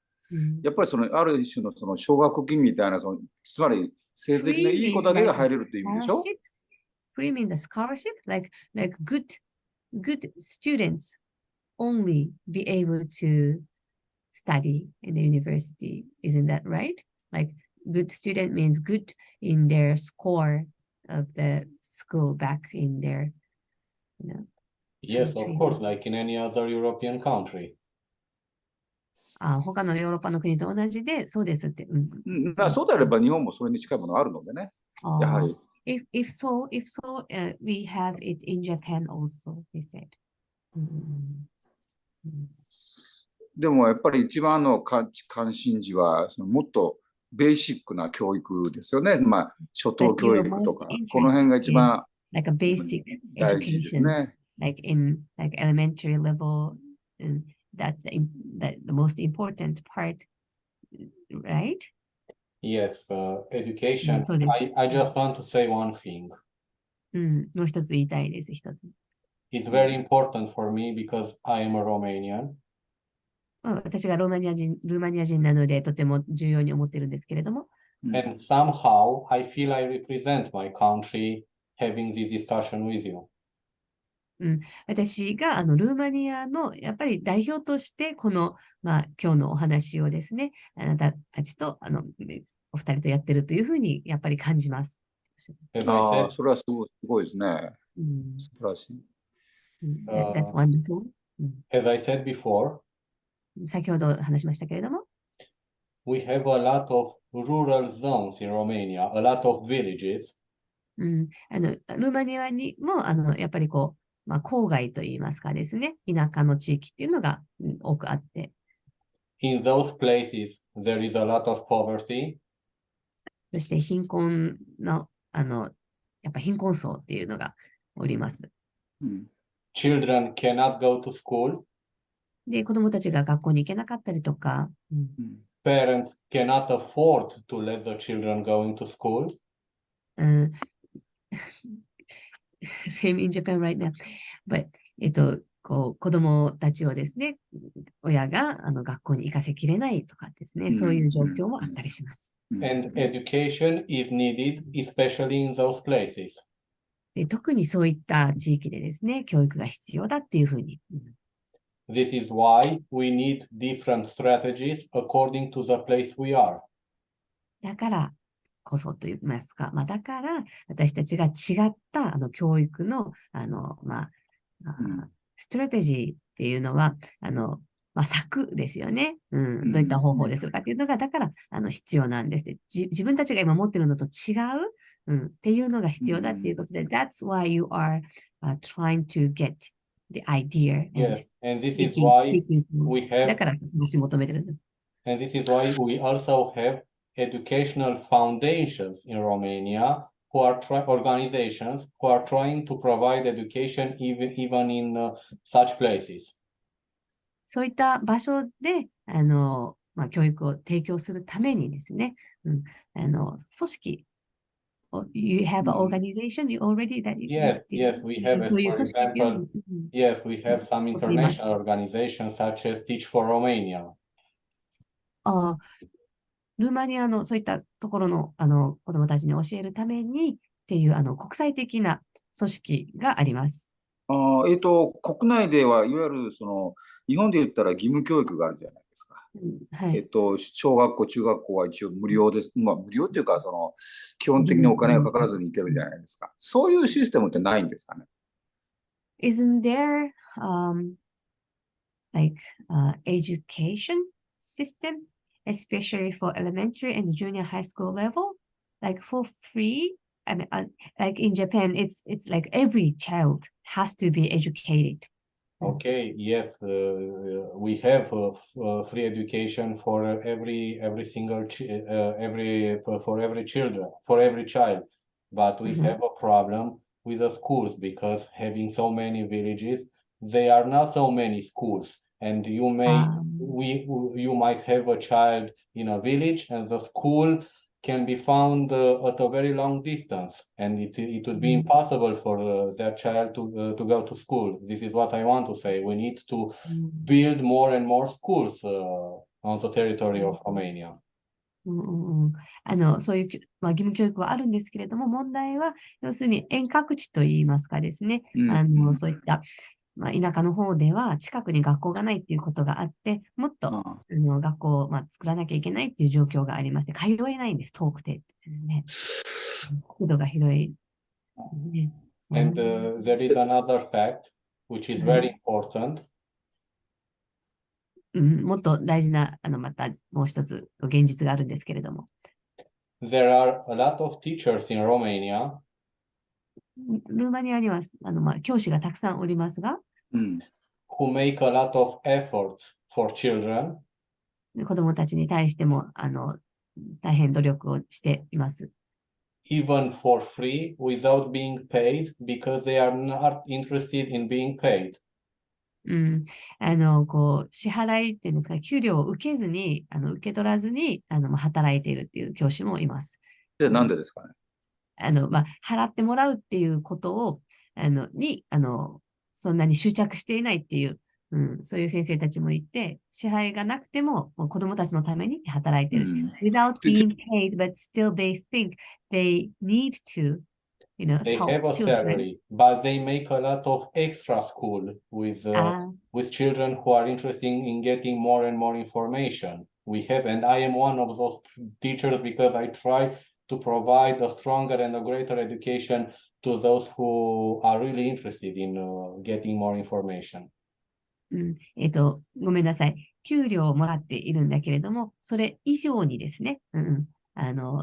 やっぱりある種の奨学金みたいな、つまり成績のいい子だけが入れるっていう意味でしょ？ Free means a scholarship, like good students only be able to study in the university. Isn't that right? Like good student means good in their score of the school back in their, Yes, of country. course, like in any other European country. 他のヨーロッパの国と同じで、そうですって。そうであれば日本もそれに近いものがあるのでね。やはり。If so, we have it in Japan also, they said. でもやっぱり一番の関心事はもっとベーシックな教育ですよね。初等教育とか、この辺が一番 like a basic 大事ですね。like in like elementary level, and that's the most important part, right? Yes, education. I just want to say one thing. もう一つ言いたいです、一つ。It's very important for me because I am a Romanian. 私がルーマニア人なのでとても重要に思っているんですけれども。And somehow I feel I represent my country having this discussion with you. 私がルーマニアのやっぱり代表としてこの、今日のお話をですね、あなたたちとお二人とやってるというふうにやっぱり感じます。それはすごいですね。素晴らしい。That's wonderful. As I said before, 先ほど話しましたけれども、we have a lot of rural zones in Romania, a lot of villages. ルーマニアにもやっぱり郊外といいますかですね、田舎の地域っていうのが多くあって。In those places, there is a lot of poverty. そして貧困の、やっぱ貧困層っていうのがおります。Children cannot go to school. で、子供たちが学校に行けなかったりとか。Parents cannot afford to let the children go into school. Same in Japan right now. But, 子供たちをですね、親が学校に行かせきれないとかですね、そういう状況もあったりします。And education is needed, especially in those places. で、特にそういった地域でですね、教育が必要だっていうふうに。This is why we need different strategies according to the place we are. だからこそと言いますか、だから私たちが違った教育のストラテジーっていうのは策ですよね。どういった方法でするかっていうのがだから必要なんです。自分たちが今持っているのと違う、っていうのが必要だっていうことで、That's why you are trying to get the idea. Yes, and this is why we have. だから少し求めてるんです。And this is why we also have educational foundations in Romania who are organizations who are trying to provide education even in such places. そういった場所で教育を提供するためにですね、組織You have an organization you already that Yes, we have, for example, yes, we have some international organizations such as Teach for Romania. ルーマニアのそういったところの子どもたちに教えるためにっていう国際的な組織があります。国内ではいわゆる日本で言ったら義務教育があるじゃないですか。小学校、中学校は一応無料です。無料っていうか基本的にお金がかからずに行けるじゃないですか。そういうシステムってないんですかね。Isn't there like education system, especially for elementary and junior high school level, like for free? I mean, like in Japan, it's like every child has to be educated. Okay, yes, we have free education for every single for every children for every child, but we have a problem with the schools because having so many villages, there are not so many schools, and you might have a child in a village, and the school can be found at a very long distance, and it would be impossible for that child to go to school. This is what I want to say. We need to build more and more schools on the territory of Romania. そういう義務教育はあるんですけれども、問題は、要するに遠隔地といいますかですね、そういった、田舎の方では近くに学校がないっていうことがあって、もっと学校を、作らなきゃいけないっていう状況がありまして、通えないんです、遠くてですね。国土が広い。And there is another fact which is very important. もっと大事な、またもう一つ現実があるんですけれども。There are a lot of teachers in Romania ルーマニアには教師がたくさんおりますが、who make a lot of efforts for children. 子供たちに対しても大変努力をしています。Even for free without being paid because they are not interested in being paid. 支払いっていうんですか、給料を受けずに、受け取らずに、働いているっていう教師もいます。なんでですかね。払ってもらうっていうことを、そんなに執着していないっていう、そういう先生たちもいて、支払いがなくても、子供たちのために働いている。Without being paid, but still they think they need to, They help have a children. salary, but they make a lot of extra school with children who are interested in getting more and more information. We have, and I am one of those teachers because I try to provide a stronger and a greater education to those who are really interested in getting more information. ごめんなさい。給料をもらっているんだけれども、それ以上にですね、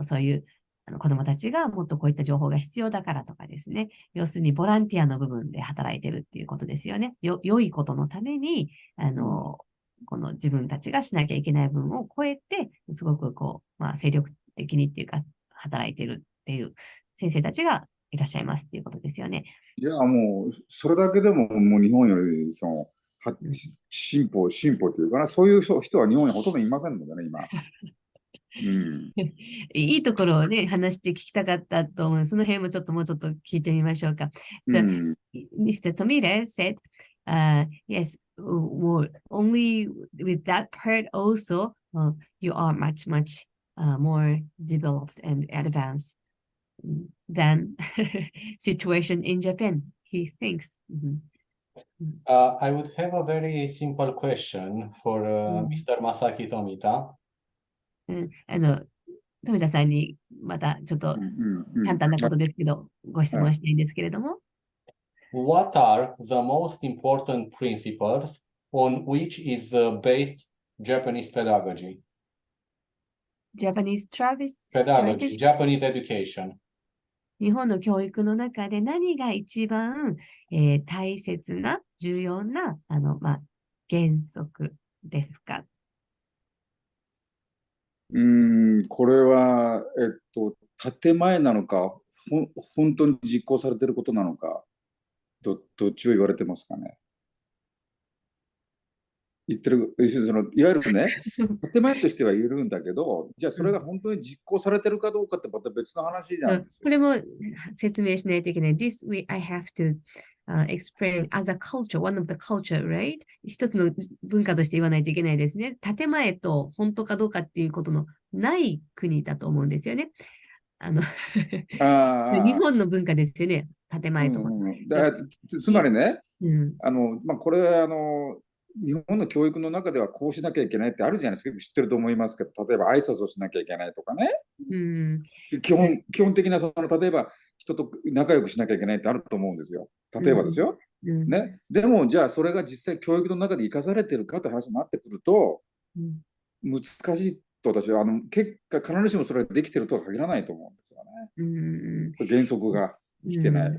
そういう子供たちがもっとこういった情報が必要だからとかですね、要するにボランティアの部分で働いてるっていうことですよね。良いことのために、この自分たちがしなきゃいけない分を超えて、すごく精力的にっていうか、働いてるっていう先生たちがいらっしゃいますっていうことですよね。いや、もう、それだけでも、もう日本より、進歩というかな、そういう人は日本にほとんどいませんのでね、今。いいところをね、話して聞きたかったと思う。その辺ももうちょっと聞いてみましょうか。So, Mr. Tomita said, yes, well, only with that part also, you are much, much more developed and advanced than situation in Japan, he thinks. I would have a very simple question for Mr. Masaki Tomita. 富田さんにまたちょっと簡単なことですけど、ご質問したいんですけれども。What are the most important principles on which is based Japanese pedagogy? Japanese pedagogy, Japanese education. 日本の教育の中で何が一番、大切な、重要な、原則ですか？これは、建前なのか、本当に実行されていることなのか、どっちを言われてますかね。いわゆるね、建前としては言えるんだけど、じゃあそれが本当に実行されてるかどうかってまた別の話なんですよ。これも説明しないといけない。This way I have to explain as a culture, one of the culture, right? 一つの文化として言わないといけないですね。建前と本当かどうかっていうことのない国だと思うんですよね。日本の文化ですよね。建前と本当。つまりね、これは日本の教育の中ではこうしなきゃいけないってあるじゃないですか。知ってると思いますけど、例えば挨拶をしなきゃいけないとかね。基本的な例えば人と仲良くしなきゃいけないってあると思うんですよ。例えばですよ。ね。でもじゃあそれが実際教育の中で生かされてるかって話になってくると、難しいと私は結果必ずしもそれができてるとは限らないと思うんですよね。原則が来てない。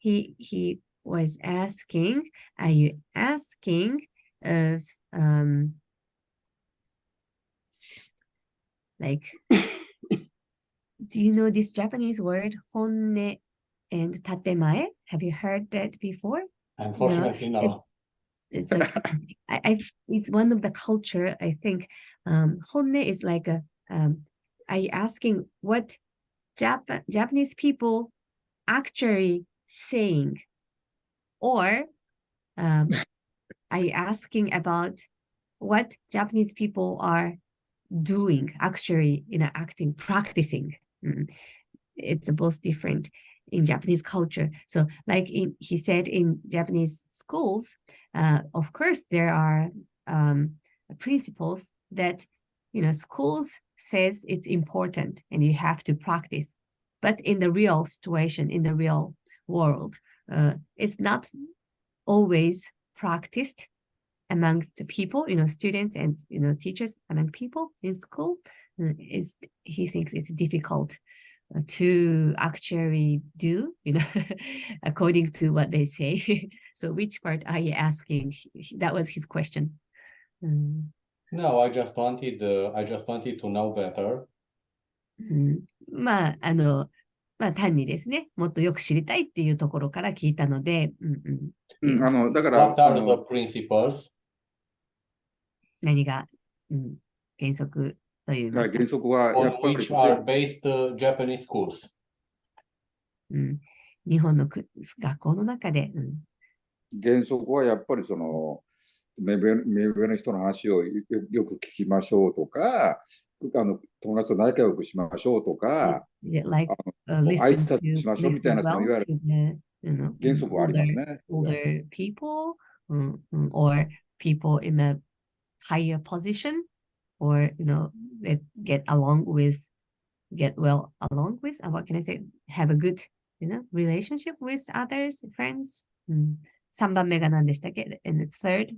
He was asking, are you asking of like, do you know this Japanese word, honne and tatemae? Have you heard that before? Unfortunately, no. It's okay. It's one of the culture, I think. Honne is like are you asking what Japanese people actually saying? Or are you asking about what Japanese people are doing, actually, acting, practicing? It's both different in Japanese culture. So like he said, in Japanese schools, of course, there are principles that, schools says it's important and you have to practice. But in the real situation, in the real world, it's not always practiced among the people, students and, teachers, among people in school. He thinks it's difficult to actually do, according to what they say. So which part are you asking? That was his question. No, I just wanted to know better. まあ、単にですね、もっとよく知りたいっていうところから聞いたので、だから、 What are the principles? 何が、原則といいますか。原則はやっ On ぱり which are based Japanese schools? 日本の学校の中で、原則はやっぱり目上の人の話をよく聞きましょうとか、友達と仲良くしましょうとか、like, 挨 listen 拶しましょうみたい listen な、その well いわゆる to the, 原則はありますね。 older people, or people in a higher position, or, that get well along with, what can I say, have a good, relationship with others, friends. 3番目が何でしたっけ? And the third?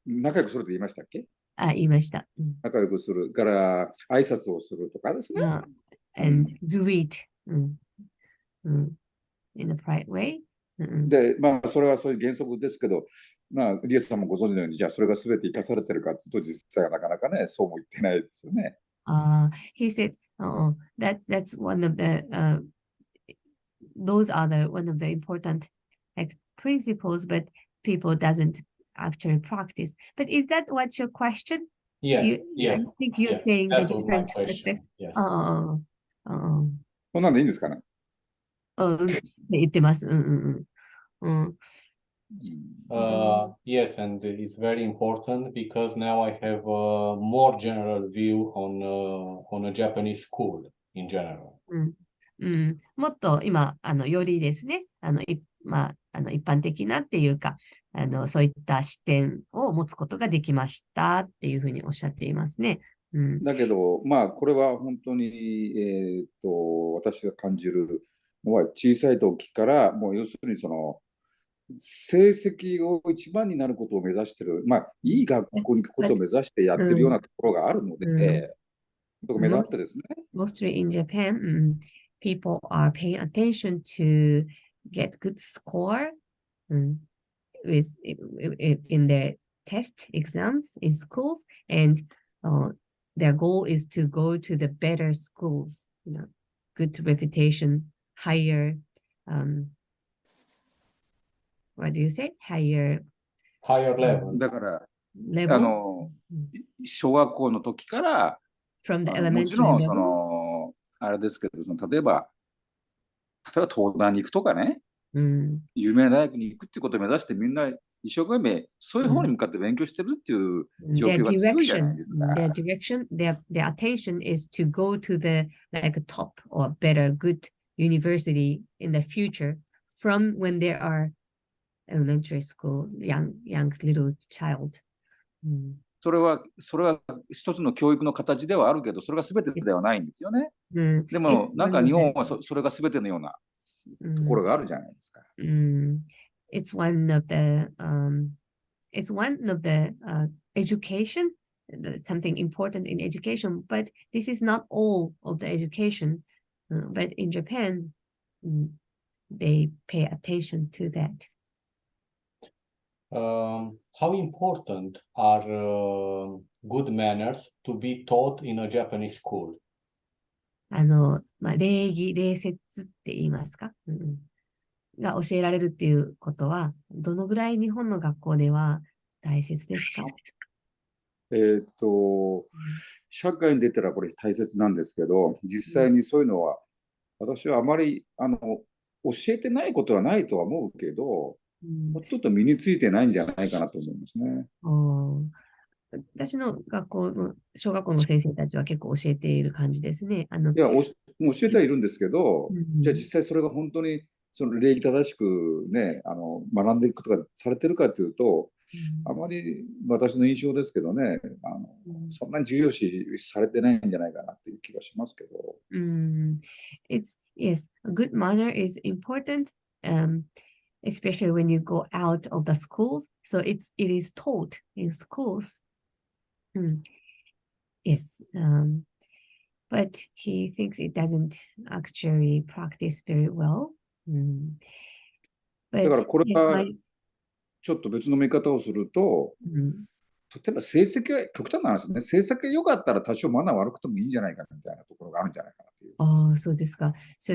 仲良くすると言いましたっけ？言いました。仲良くするから挨拶をするとかですね。and greet, in the right way. で、それはそういう原則ですけど、リエさんもご存知のように、じゃあそれが全て生かされてるかというと、実際はなかなかね、そうも言ってないですよね。He said, that's one of the, those are one of the important principles, but people doesn't actually practice. But is that what's your question? Yes, I think you're saying that the was my different question. aspect. Yes. そんなんでいいんですかね。言ってます。Yes, and it's very important because now I have a more general view on a Japanese school in general. もっと今、よりですね、一般的なっていうか、そういった視点を持つことができましたっていうふうにおっしゃっていますね。だけど、これは本当に、私が感じるのは、小さい時から、もう要するに成績を一番になることを目指している、いい学校に行くことを目指してやってるようなところがあるので、目立ってですね。Mostly in Japan, people are paying attention to get good score with in their test exams in schools, and their goal is to go to the better schools, good reputation, higher, what do you say? Higher level. だから、 level? 小学校の時から、 From the もち elementary ろん level? あれですけど、例えば東大に行くとかね、有名な大学に行くっていうことを目指してみんな一生懸命そういう方に向かって勉強してるっていう状況が強いじゃないですか。Their direction, their attention is to go to the top or better, good university in the future from when they are elementary school, young little child. それは一つの教育の形ではあるけど、それが全てではないんですよね。でもなんか日本はそれが全てのようなところがあるじゃないですか。It's one of the education, something important in education, but this is not all of the education. But in Japan, they pay attention to that. How important are good manners to be taught in a Japanese school? 礼儀、礼節って言いますか、が教えられるっていうことは、どのぐらい日本の学校では大切ですか？社会に出たらこれ大切なんですけど、実際にそういうのは、私はあまり教えてないことはないとは思うけど、もうちょっと身についてないんじゃないかなと思いますね。私の学校の、小学校の先生たちは結構教えている感じですね。いや、教えてはいるんですけど、じゃあ実際それが本当にその礼儀正しくね、学んでいくことがされてるかというと、あまり私の印象ですけどね、そんなに重要視されてないんじゃないかなという気がしますけど。Yes, a good manner is important, especially when you go out of the schools. So it is taught in schools. Yes, but he thinks it doesn't actually practice very well. だからこれはちょっと別の見方をすると、例えば成績が極端な話ね、成績が良かったら多少マナー悪くてもいいんじゃないかみたいなところがあるんじゃないかなという。そうですか。So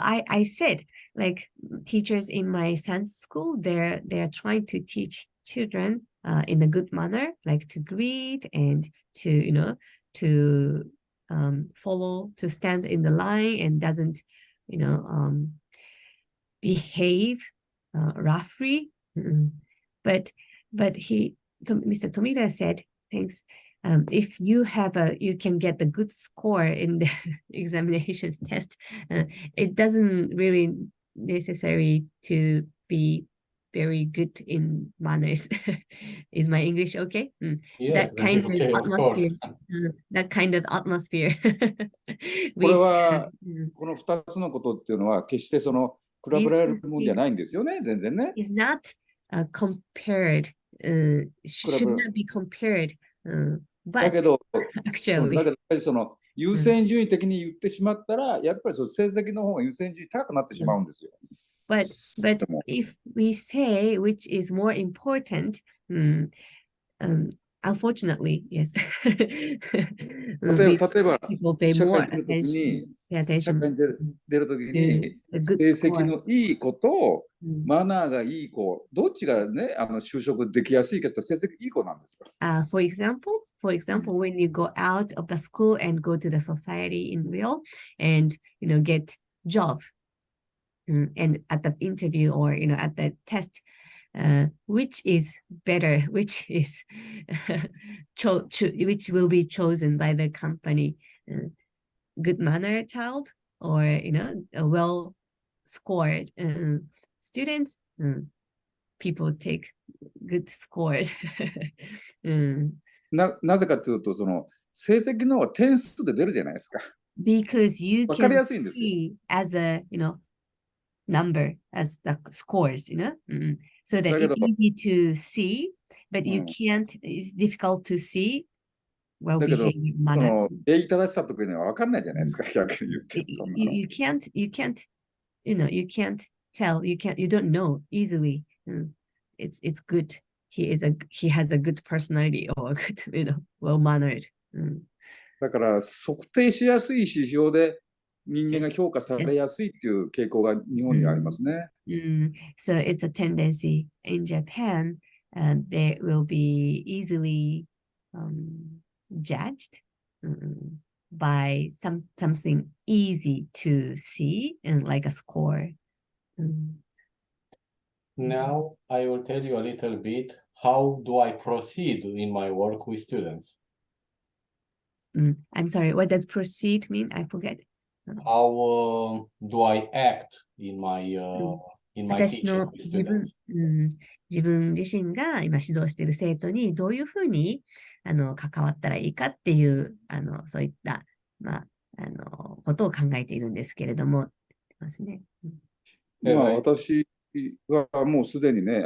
I said, like teachers in my son's school, they're trying to teach children in a good manner, like to greet and to to follow, to stand in the line and doesn't behave roughly. But Mr. Tomita said, thanks. If you can get the good score in the examinations test, it doesn't really necessary to be very good in manners. Is my English okay? Yes, that kind okay, of atmosphere. That kind of atmosphere. これは、この2つのことっていうのは決してその比べられるもんじゃないんですよね、全然ね。Is not compared. Should not be compared. だけど、actually. その優先順位的に言ってしまったら、やっぱりその成績の方が優先順位高くなってしまうんですよ。But if we say which is more important, unfortunately, yes. 例えば、people pay 社 more 会に出るときに、 attention. 社会に出るときに、成績のいい子とマナーがいい子、どっちがね、就職できやすいかって成績いい子なんですよ。For example, when you go out of the school and go to the society in real and get job, and at the interview or at the test, which is better, which is which will be chosen by the company, good manner child or a well scored students. People take good scored. なぜかというと、その成績の方が点数で出るじゃないですか。Because you わかり can やすいんですよ。 see as a number as the scores, so that it's easy to see, but you can't. It's difficult to see well だけど、 behaved そ manner. の礼儀正しさとかいうのはわかんないじゃないですか、逆に言って。そんなの。You can't you can't tell, you don't know easily. It's good. He has a good personality or a good, well mannered. だから測定しやすい指標で人間が評価されやすいっていう傾向が日本にはありますね。So it's a tendency in Japan, they will be easily judged by something easy to see and like a score. Now I will tell you a little bit how do I proceed in my work with students. I'm sorry, what does proceed mean? I forget. How do I act in my teaching 私の with students? 自分自身が今指導している生徒にどういうふうに関わったらいいかっていうそういった、ことを考えているんですけれども、ますね。私はもうすでにね、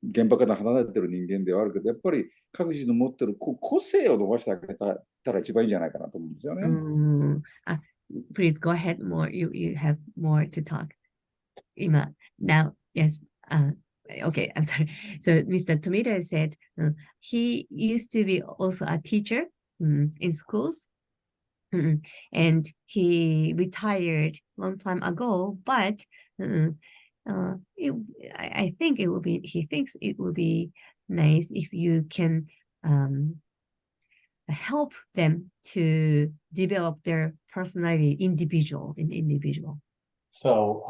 現場から離れてる人間ではあるけど、やっぱり各自の持ってる個性を伸ばしてあげたら一番いいんじゃないかなと思うんですよね。please go ahead more. You have more to talk. Now, yes. Okay, I'm sorry. So Mr. Tomita said he used to be also a teacher in schools. And he retired long time ago, but I think he thinks it would be nice if you can help them to develop their personality individual. So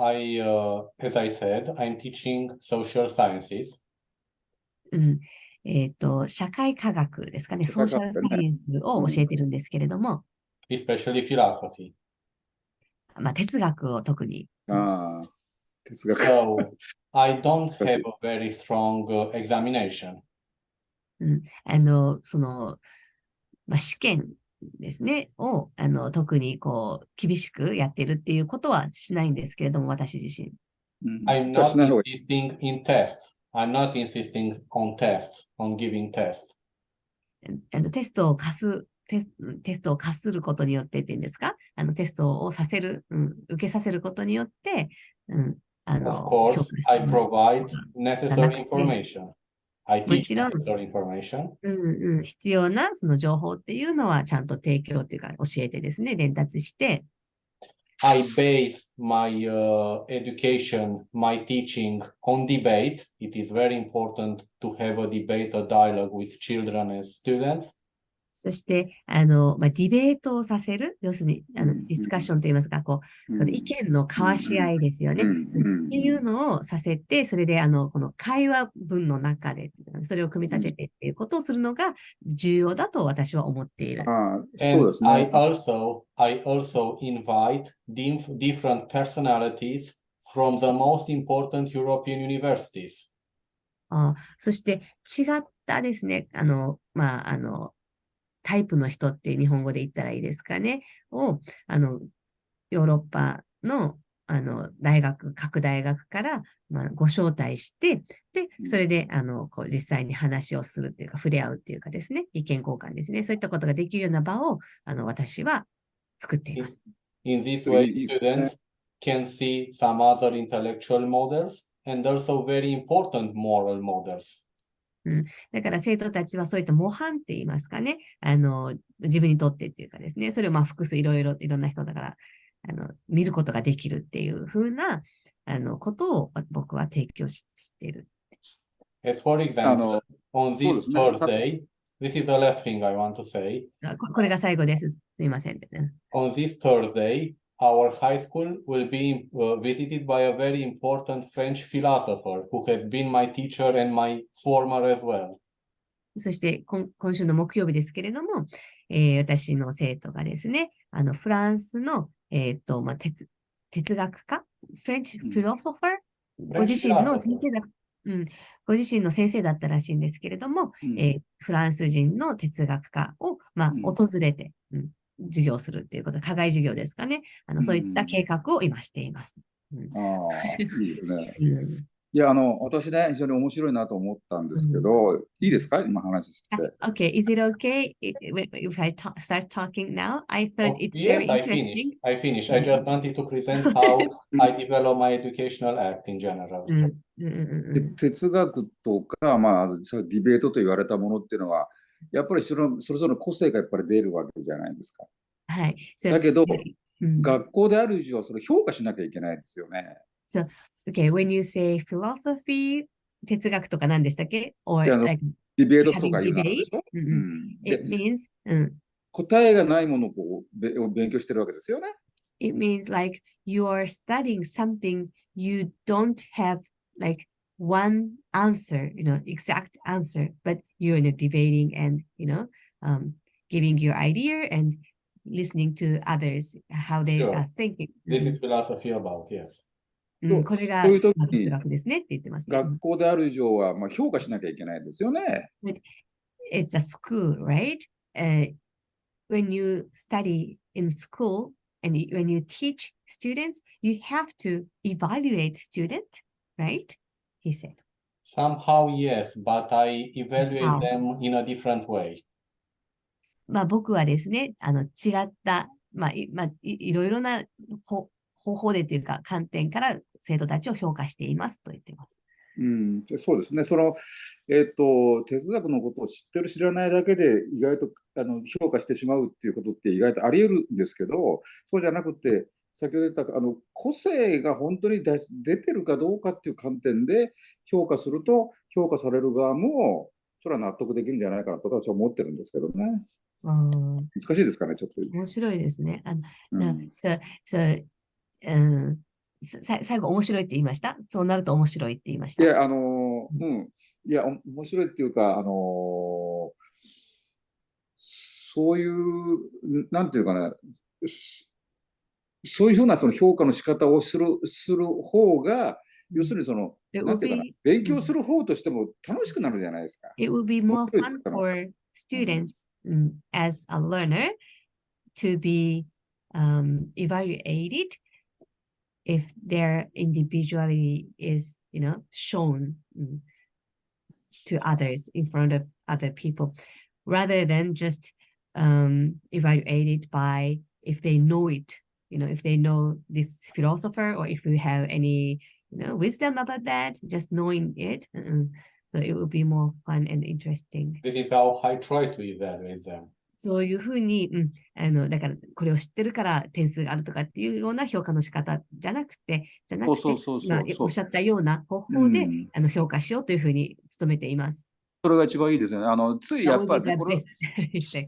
as I said, I'm teaching social sciences. 社会科学ですかね、社会科学ね。ソーシャルサイエンスを教えてるんですけれども、especially philosophy. 哲学を特に。ああ、哲学。So I don't have a very strong examination. 試験ですね、を、特に厳しくやってるっていうことはしないんですけれども、私自身。I'm not insisting in tests. I'm not insisting on tests, on giving tests. テストを課することによってっていうんですか、テストをさせる、受けさせることによって、Of course, I provide necessary information. I も teach ちろん、necessary information. 必要なその情報っていうのはちゃんと提供っていうか教えてですね、伝達して、I base my education, my teaching on debate. It is very important to have a debate, a dialogue with children and students. そして、ディベートをさせる、要するに、ディスカッションといいますか、意見の交わし合いですよね。っていうのをさせて、それで、この会話文の中で、それを組み立ててっていうことをするのが重要だと私は思っている。そうですね。I also invite different personalities from the most important European universities. そして、違ったですね、タイプの人って日本語で言ったらいいですかね、を、ヨーロッパの、各大学から、ご招待して、で、それで、実際に話をするっていうか、触れ合うっていうかですね、意見交換ですね。そういったことができるような場を、私は作っています。In this way, students can see some other intellectual models and also very important moral models. だから生徒たちはそういった模範って言いますかね、自分にとってっていうかですね、それを複数いろんな人だから、見ることができるっていうふうな、ことを僕は提供している。As for example, on this Thursday, this is the last thing I want to say. これが最後です。すいません。On this Thursday, our high school will be visited by a very important French philosopher who has been my teacher and my former as well. そして今週の木曜日ですけれども、私の生徒がですね、フランスの、哲学家、French philosopher、ご自身の先生だ、ご自身の先生だったらしいんですけれども、フランス人の哲学家を、訪れて、授業するっていうこと、課外授業ですかね。そういった計画を今しています。いいですね。いや、私ね、非常に面白いなと思ったんですけど、いいですか今話して。Okay, is it okay if I start talking now? I thought it's very interesting. I finished. I just wanted to present how I develop my educational act in general. 哲学とか、そうディベートと言われたものっていうのは、やっぱりそれぞれの個性がやっぱり出るわけじゃないですか。はい。だけど、学校である以上はそれ評価しなきゃいけないですよね。So, okay, when you say philosophy, 哲学とか何でしたっけ or like ディベートとかいうのでしょ It means, 答えがないものを勉強してるわけですよね。It means like you are studying something you don't have like one answer, exact answer, but you're debating and, giving your idea and listening to others, how they are thinking. This is philosophy about, yes. これが哲学ですねって言ってますね。学校である以上は評価しなきゃいけないですよね。It's a school, right? When you study in school and when you teach students, you have to evaluate students, right? He said. Somehow, yes, but I evaluate them in a different way. 僕はですね、違ったいろいろな方法でというか観点から生徒たちを評価していますと言っています。そうですね。哲学のことを知ってる知らないだけで意外と評価してしまうっていうことって意外とあり得るんですけど、そうじゃなくて、先ほど言った個性が本当に出てるかどうかっていう観点で評価すると、評価される側もそれは納得できるんじゃないかなと私は思ってるんですけどね。難しいですかね、ちょっと。面白いですね。最後面白いって言いました？そうなると面白いって言いました。いや、面白いっていうか、そういう、なんていうかな、そういうふうなその評価の仕方をする方が、要するになんていうかな、勉強する方としても楽しくなるじゃないですか。It would be more fun for students as a learner to be evaluated if their individuality is, shown to others in front of other people, rather than just evaluated by if they know it, if they know this philosopher or if you have any, wisdom about that, just knowing it. So it will be more fun and interesting. This is how I try to evaluate them. そういうふうに、だからこれを知ってるから点数があるとかっていうような評価の仕方じゃなくて、今おっしゃったような方法で評価しようというふうに努めています。それが一番いいですよね。ついやっぱりね、これ知っ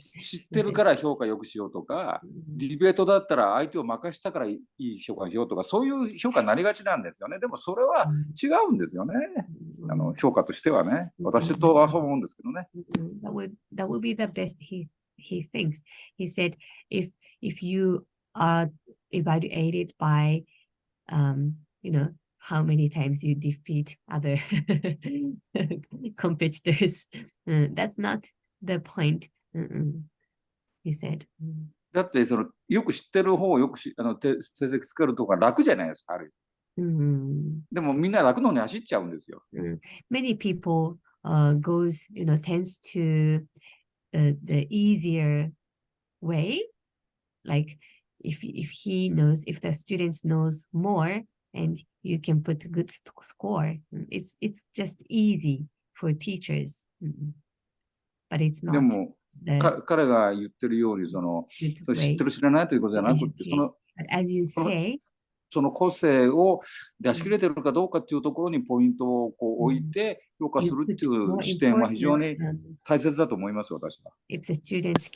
てるから評価よくしようとか、ディベートだったら相手を任したからいい評価しようとか、そういう評価になりがちなんですよね。でもそれは違うんですよね。評価としてはね。私とはそう思うんですけどね。That would be the best he thinks. He said, if you are evaluated by, how many times you defeat other competitors, that's not the point. He said. だってよく知ってる方をよく成績つけるとか楽じゃないですか、ある。でもみんな楽の方に走っちゃうんですよ。Many people tends to the easier way, like if the students knows more and you can put good score, it's just easy for teachers, but it's not. でも彼が言ってるように知ってる知らないということじゃなくて、その個性を出し切れてるかどうかっていうところにポイントを置いて評価するっていう視点は非常に大切だと思います、私は。If the students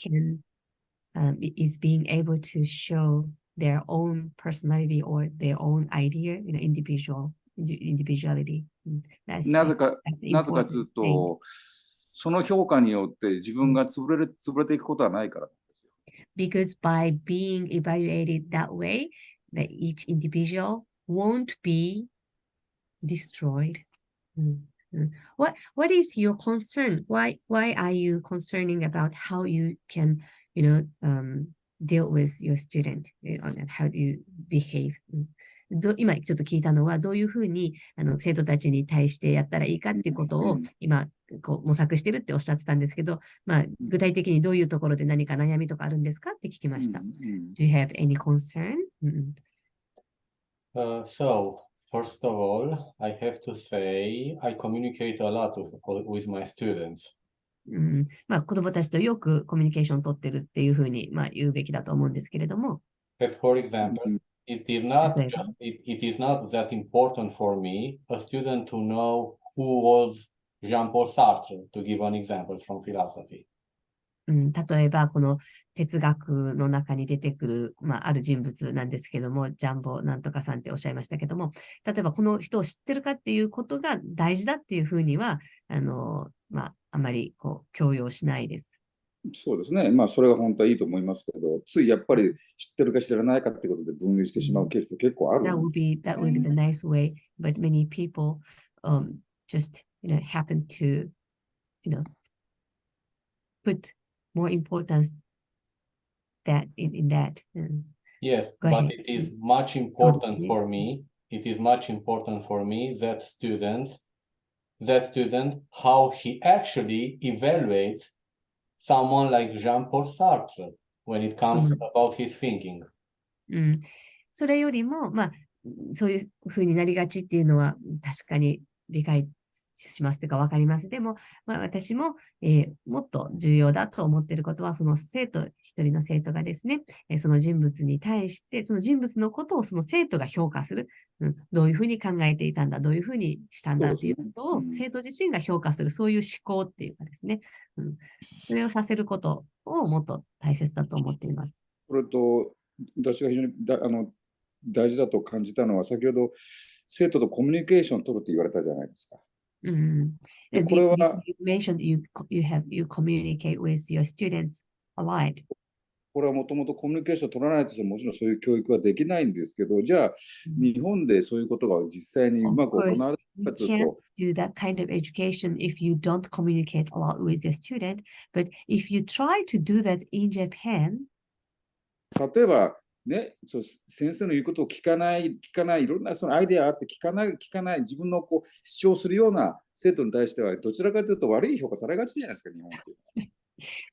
is being able to show their own personality or their own idea, individuality. なぜかというと、その評価によって自分が潰れていくことはないからですよ。Because by being evaluated that way, that each individual won't be destroyed. What is your concern? Why are you concerning about how you can, deal with your student? How do you behave? 今ちょっと聞いたのはどういうふうに生徒たちに対してやったらいいかっていうことを今模索してるっておっしゃってたんですけど、具体的にどういうところで何か悩みとかあるんですかって聞きました。Do you have any concern? So, first of all, I have to say I communicate a lot with my students. 子供たちとよくコミュニケーションを取ってるっていうふうに言うべきだと思うんですけれども。As for example, it is not that important for me, a student to know who was Jean-Paul Sartre, to give an example from philosophy. 例えば、この哲学の中に出てくる、ある人物なんですけども、ジャンボなんとかさんっておっしゃいましたけども、例えばこの人を知ってるかっていうことが大事だっていうふうには、あまり強要しないです。そうですね。それが本当はいいと思いますけど、ついやっぱり知ってるか知らないかってことで分類してしまうケースって結構ある。That would be the nice way, but many people just happen to put more importance in that. Yes, but it is much important for me. It is much important for me that student, how he actually evaluates someone like Jean-Paul Sartre, when it comes about his thinking. それよりも、そういう風になりがちっていうのは確かに理解しますというか分かります。でも、私も、もっと重要だと思っていることは、その一人の生徒がですね、その人物に対して、その人物のことをその生徒が評価する。どういうふうに考えていたんだ、どういうふうにしたんだっていうことを、生徒自身が評価する、そういう思考っていうかですね、それをさせることをもっと大切だと思っています。これと、私が非常に大事だと感じたのは、先ほど生徒とコミュニケーションを取ると言われたじゃないですか。で、これは、you mentioned you communicate with your students a lot. これはもともとコミュニケーションを取らないともちろんそういう教育はできないんですけど、じゃあ、日本でそういうことが実際にうまく行われるかというと、You can't do that kind of education if you don't communicate a lot with the student. But if you try to do that in Japan, 例えば、ね、先生の言うことを聞かない、いろんなそのアイデアあって聞かない、自分の主張するような生徒に対しては、どちらかというと悪い評価されがちじゃないですか、日本って。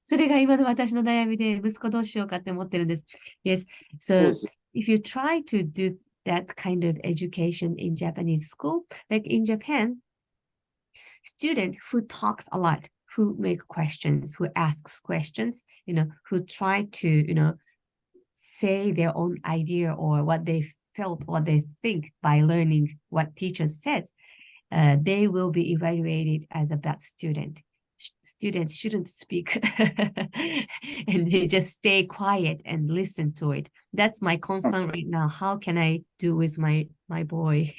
それが今の私の悩みで、息子どうしようかって思ってるんです。Yes, so if you try to do that kind of education in Japanese school, like in Japan, student who talks a lot, who make questions, who asks questions, who try to, say their own idea or what they felt, what they think by learning what teachers said, they will be evaluated as a bad student. Students shouldn't speak and they just stay quiet and listen to it. That's my concern right now. How can I do with my boy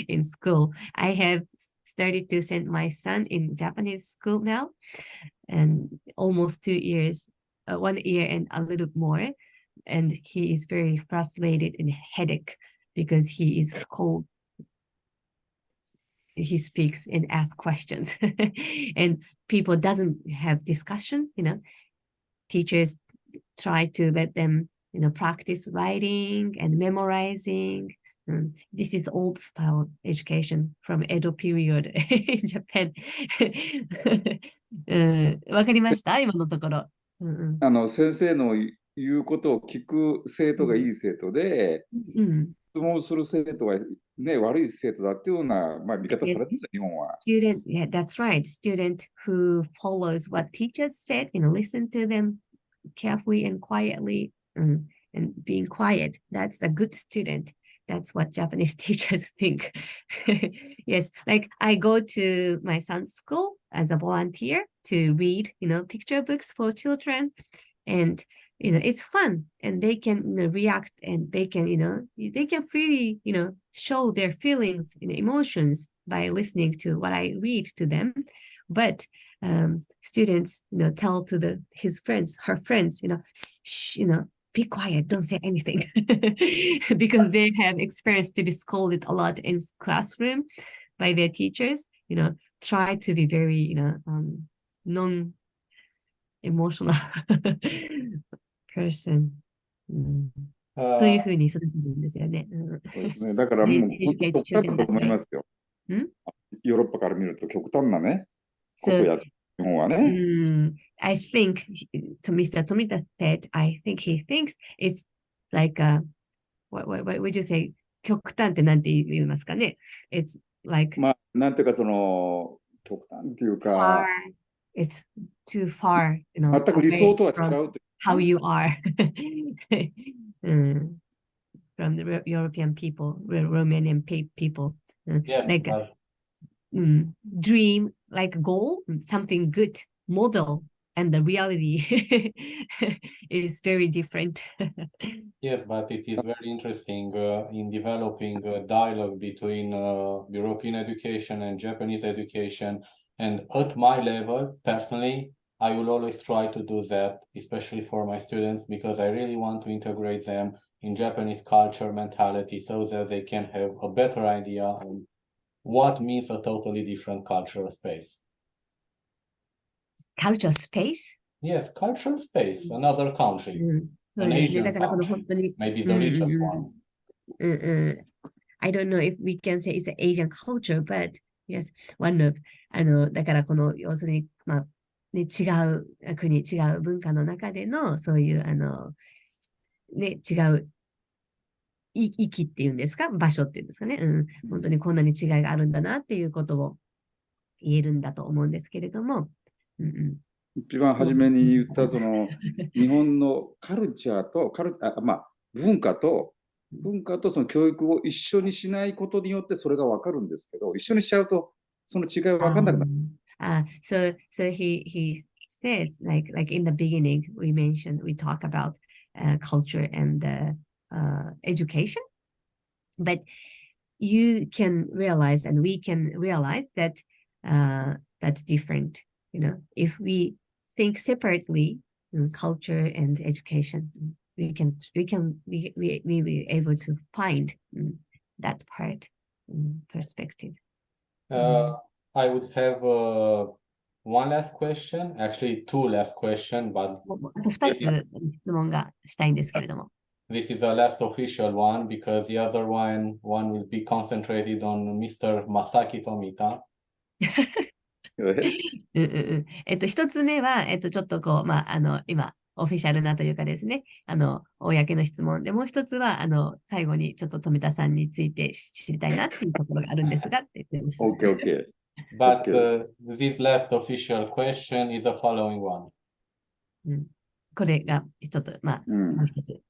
in school? I have started to send my son in Japanese school now, and almost 2 years, 1 year and a little more. And he is very frustrated and headache because he is cold. He speaks and asks questions and people doesn't have discussion, teachers try to let them, practice writing and memorizing. This is old style education from Edo period in Japan. わかりました今のところ。先生の言うことを聞く生徒がいい生徒で、質問する生徒は、ね、悪い生徒だっていうような、見方されてるんですよ、日本は。Student, yeah, that's right. Student who follows what teachers said, listen to them carefully and quietly, and being quiet. That's a good student. That's what Japanese teachers think. Yes, like I go to my son's school as a volunteer to read, picture books for children. And it's fun, and they can react, and they can freely show their feelings and emotions by listening to what I read to them. But students tell to her friends, shh, be quiet, don't say anything, because they have experienced to be scolded a lot in classroom by their teachers. Try to be very non-emotional person. そういうふうに育てるんですよね。だからもう極端だと思いますよ。ヨーロッパから見ると極端なね、ことをやって日本はね。I think Mr. Tomita said, I think he thinks it's like what would you say? 極端ってなんて言いますかね? It's like なんていうか極端っていうか。It's too far, 全く理想とは違う。How you are from the European people, Romanian people. Yes, like dream, like goal, something good, model, and the reality is very different. Yes, but it is very interesting in developing a dialogue between European education and Japanese education. And at my level, personally, I will always try to do that, especially for my students, because I really want to integrate them in Japanese culture, mentality, so that they can have a better idea on what means a totally different cultural space. Cultural space? Yes, cultural space, another country, an Asian country, maybe the richest one. I don't know if we can say it's an Asian culture, but yes, one of, だから要するに、ね、違う国、違う文化の中での、そういう、ね、違う域っていうんですか、場所っていうんですかね。本当にこんなに違いがあるんだなっていうことを言えるんだと思うんですけれども。一番初めに言ったその日本のカルチャーと文化とその教育を一緒にしないことによってそれが分かるんですけど、一緒にしちゃうとその違い分かんなくなる。So he says like in the beginning we talk about culture and education, but you can realize and we can realize that that's different. If we think separately, culture and education, we be able to find that part perspective. I would have one last question, actually two last questions, but あと2つ質問がしたいんですけれども。this is a less official one because the other one will be concentrated on Mr. Masaki Tomita. 一つ目は、ちょっとこう、今、オフィシャルなというかですね、公の質問で、もう一つは、最後にちょっと富田さんについて知りたいなっていうところがあるんですが、って言ってました。OK。But this last official question is the following one. これが、ちょっと、もう一つ。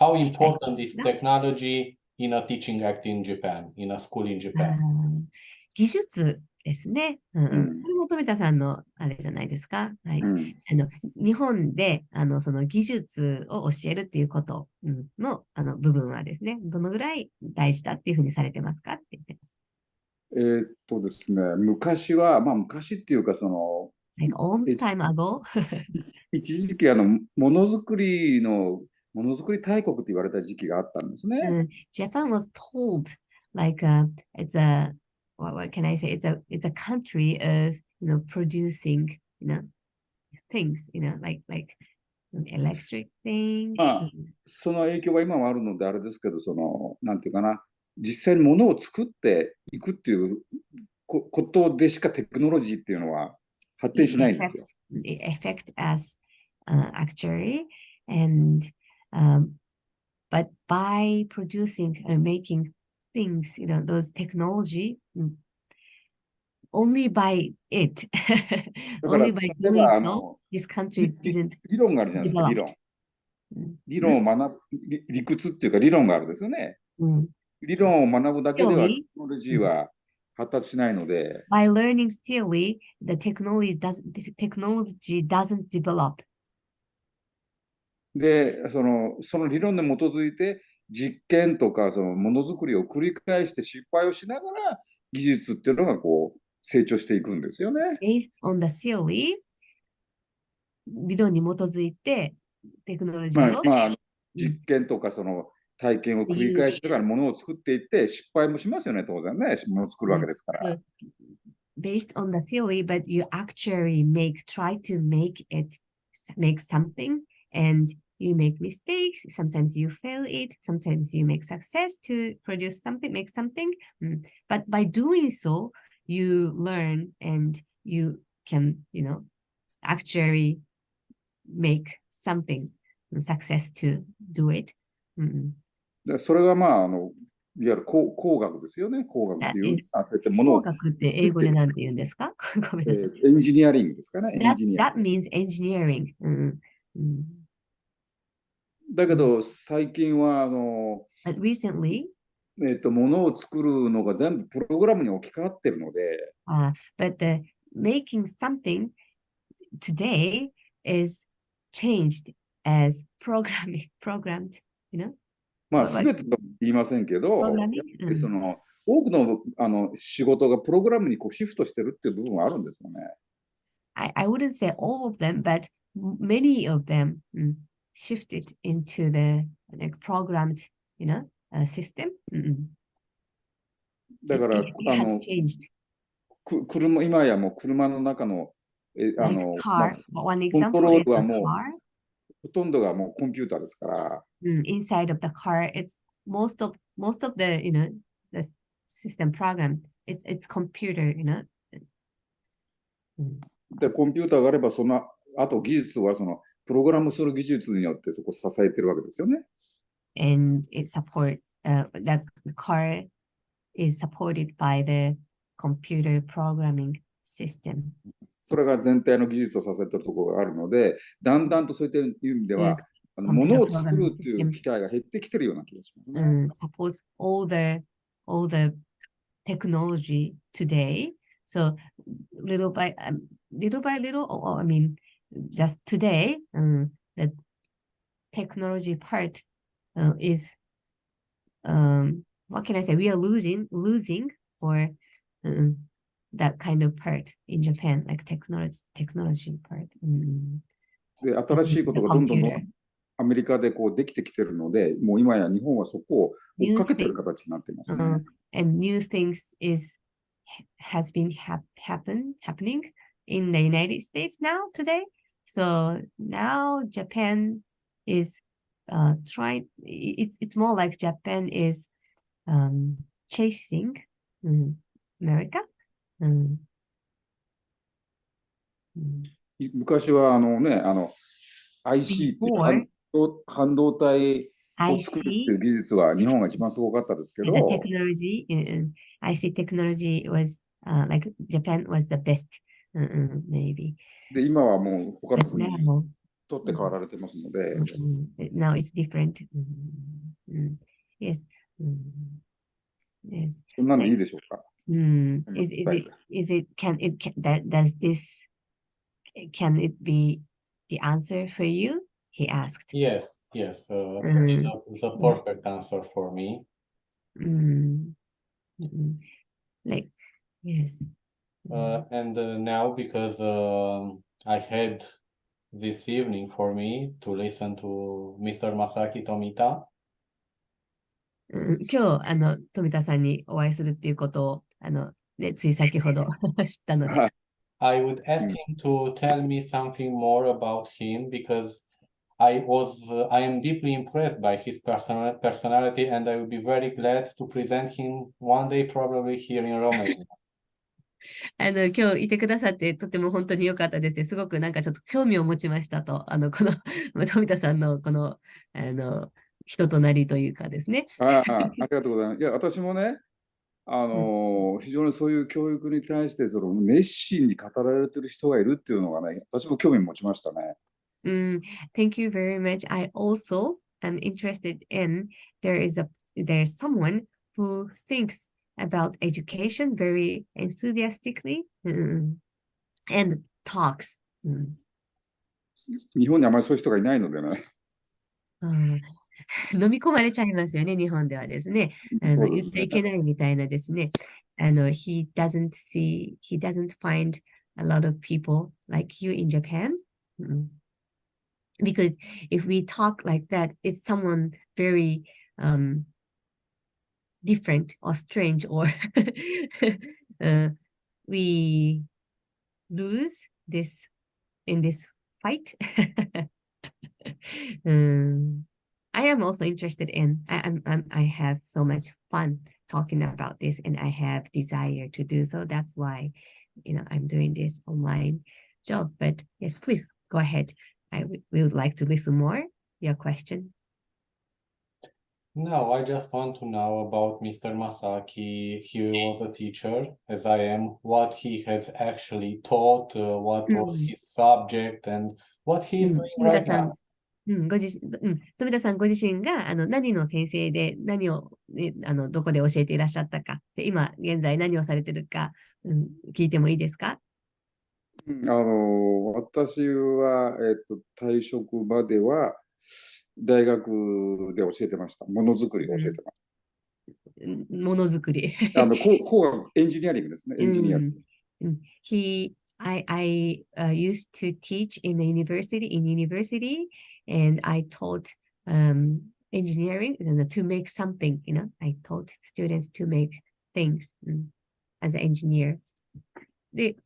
How important is technology in a teaching act in Japan, in a school in Japan? 技術ですね。これも富田さんのあれじゃないですか。はい。日本でその技術を教えるっていうことの、部分はですね、どのぐらい大事だっていうふうにされてますかって言ってます。ですね、昔は、昔っていうか、その、Like all time ago? 一時期ものづくり大国って言われた時期があったんですね。Japan was told like it's what can I say? It's a country of producing things, like electric things. その影響が今もあるのであれですけど、そのなんていうかな、実際に物を作っていくっていうことでしかテクノロジーっていうのは発展しないんですよ。Effect as actually and but by producing and making things, those technology, only by it, only by doing so, this country didn't 理論があるじゃないですか、理論を学ぶ、理屈っていうか理論があるんですよね。理論を学ぶだけではテクノロジーは発達しないので。By learning theory, the technology doesn't develop. で、その理論に基づいて実験とかそのものづくりを繰り返して失敗をしながら技術っていうのがこう成長していくんですよね。Based on the theory, 理論に基づいてテクノロジーを、実験とかその体験を繰り返しながらものを作っていって失敗もしますよね、当然ね。ものを作るわけですから。Based on the theory, but you actually try to make something and you make mistakes. Sometimes you fail it. Sometimes you make success to make something. But by doing so, you learn and you can, actually make something success to do it. それがいわゆる工学ですよね。工学っていう。工学って英語で何て言うんですか？ごめんなさい。エンジニアリングですかね。That means engineering. だけど最近はBut recently, ものを作るのが全部プログラムに置き換わってるので。but making something today is changed as programmed,全てとは言いませんけど、その多くの仕事がプログラムにこうシフトしてるっていう部分はあるんですよね。I wouldn't say all of them, but many of them shifted into the programmed, system. だから it has changed. 今やもう車の中のone コン example トロー is ルは the もう car. ほとんどがもうコンピューターですから。Inside of the car, it's most of the the system program. It's computer, で、コンピューターがあれば、あと技術はプログラムする技術によってそこを支えてるわけですよね。And it that the car is supported by the computer programming system. それが全体の技術を支えているところがあるので、だんだんとそういった意味では、物を作るっていう機会が減ってきてるような気がしますね。Supports all the technology today. So little by little, or, I mean, just today, the technology part is what can I say? We are losing or that kind of part in Japan, like technology part. で、新しいことがどんどんアメリカでこうできてきてるので、もう今や日本はそこを追っかけてる形になってますね。And new things has been happening in the United States now today. So now Japan is trying. It's more like Japan is chasing America. 昔はIC っていう半導体を作るっていう技術は日本が一番すごかったですけど、the technology, IC technology was like Japan was the best, maybe. で、今はもう他の国に取って代わられてますので。Now it's different. Yes. Yes. そんなんでいいでしょうか。Can it be the answer for you? He asked. Yes. It's a perfect answer for me. Like, yes. And now, because I had this evening for me to listen to Mr. Masaki Tomita. 今日、富田さんにお会いするっていうことを、つい先ほど知ったので。I would ask him to tell me something more about him because I am deeply impressed by his personality, and I would be very glad to present him one day, probably here in Romania. 今日いてくださってとても本当に良かったです。すごくなんかちょっと興味を持ちましたと、この富田さんのこの、人となりというかですね。ありがとうございます。いや、私もね、非常にそういう教育に対して熱心に語られてる人がいるっていうのがね、私も興味持ちましたね。Thank you very much. I also am interested in there's someone who thinks about education very enthusiastically and talks. 日本にあまりそういう人がいないのでね。飲み込まれちゃいますよね、日本ではですね。言っていけないみたいなですね。he doesn't find a lot of people like you in Japan. Because if we talk like that, it's someone very different or strange, or we lose this in this fight. I am also interested in. I have so much fun talking about this, and I have desire to do so. That's why, I'm doing this online job. But yes, please go ahead. We would like to listen more. Your question. No, I just want to know about Mr. Masaki. He was a teacher, as I am. What he has actually taught, what was his subject, and what he's doing right now. 富田さんご自身が何の先生で何を、どこで教えていらっしゃったかで、今現在何をされてるか、聞いてもいいですか？私は、退職までは大学で教えてました。ものづくりを教えてました。ものづくり。工学、エンジニアリングですね。エンジニアリング。I used to teach in university, and I taught engineering to make something. I taught students to make things as an engineer. で、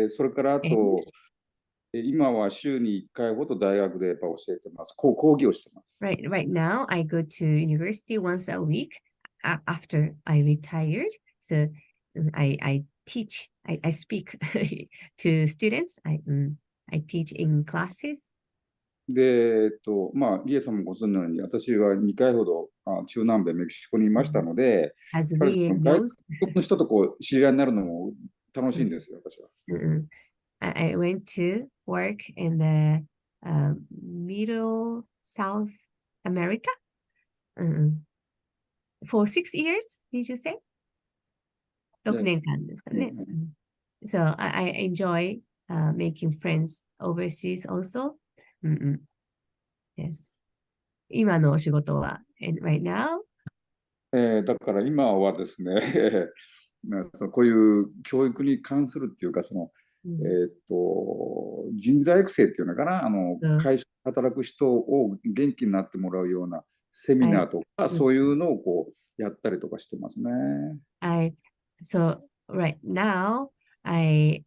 それからあと、今は週に1回ほど大学でやっぱ教えてます。講義をしてます。Right now, I go to university once a week after I retired. So I teach, I speak to students. I teach in classes. で、まあ、リエさんもご存知のように、私は2回ほど中南米、メキシコにいましたので、As やっぱり we 外 knows, 国の人とこう知り合いになるのも楽しいんですよ、私は。I went to work in the Middle South America for 6 years, did you say? 6年間ですかね。So I enjoy making friends overseas also. Yes. 今のお仕事は、right now? だから今はですね、こういう教育に関するっていうか、人材育成っていうのかな、会社で働く人を元気になってもらうようなセミナーとか、そういうのをこうやったりとかしてますね。So right now, I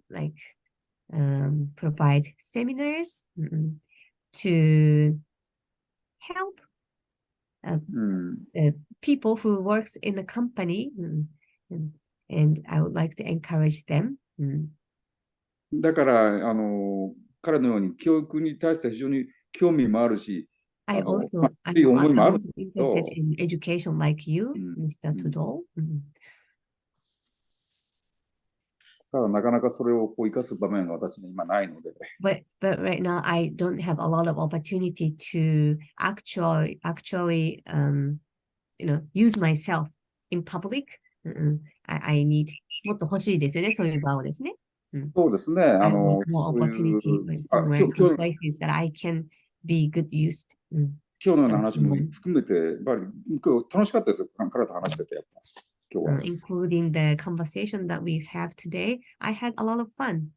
like provide seminars to help people who works in the company, and I would like to encourage them. だから彼のように教育に対して非常に興味もあるし、I'm also interested in education like you, Mr. Tudor. ただなかなかそれをこう生かす場面が私に今ないので。But right now I don't have a lot of opportunity to actually use myself in public. I need もっと欲しいですよね、そういう場をですね。そうですね。I want more opportunity somewhere in places that I can be good used. 今日のような話も含めて、やっぱり今日楽しかったですよ。彼と話してて、やっぱ。including the conversation that we have today, I had a lot of fun.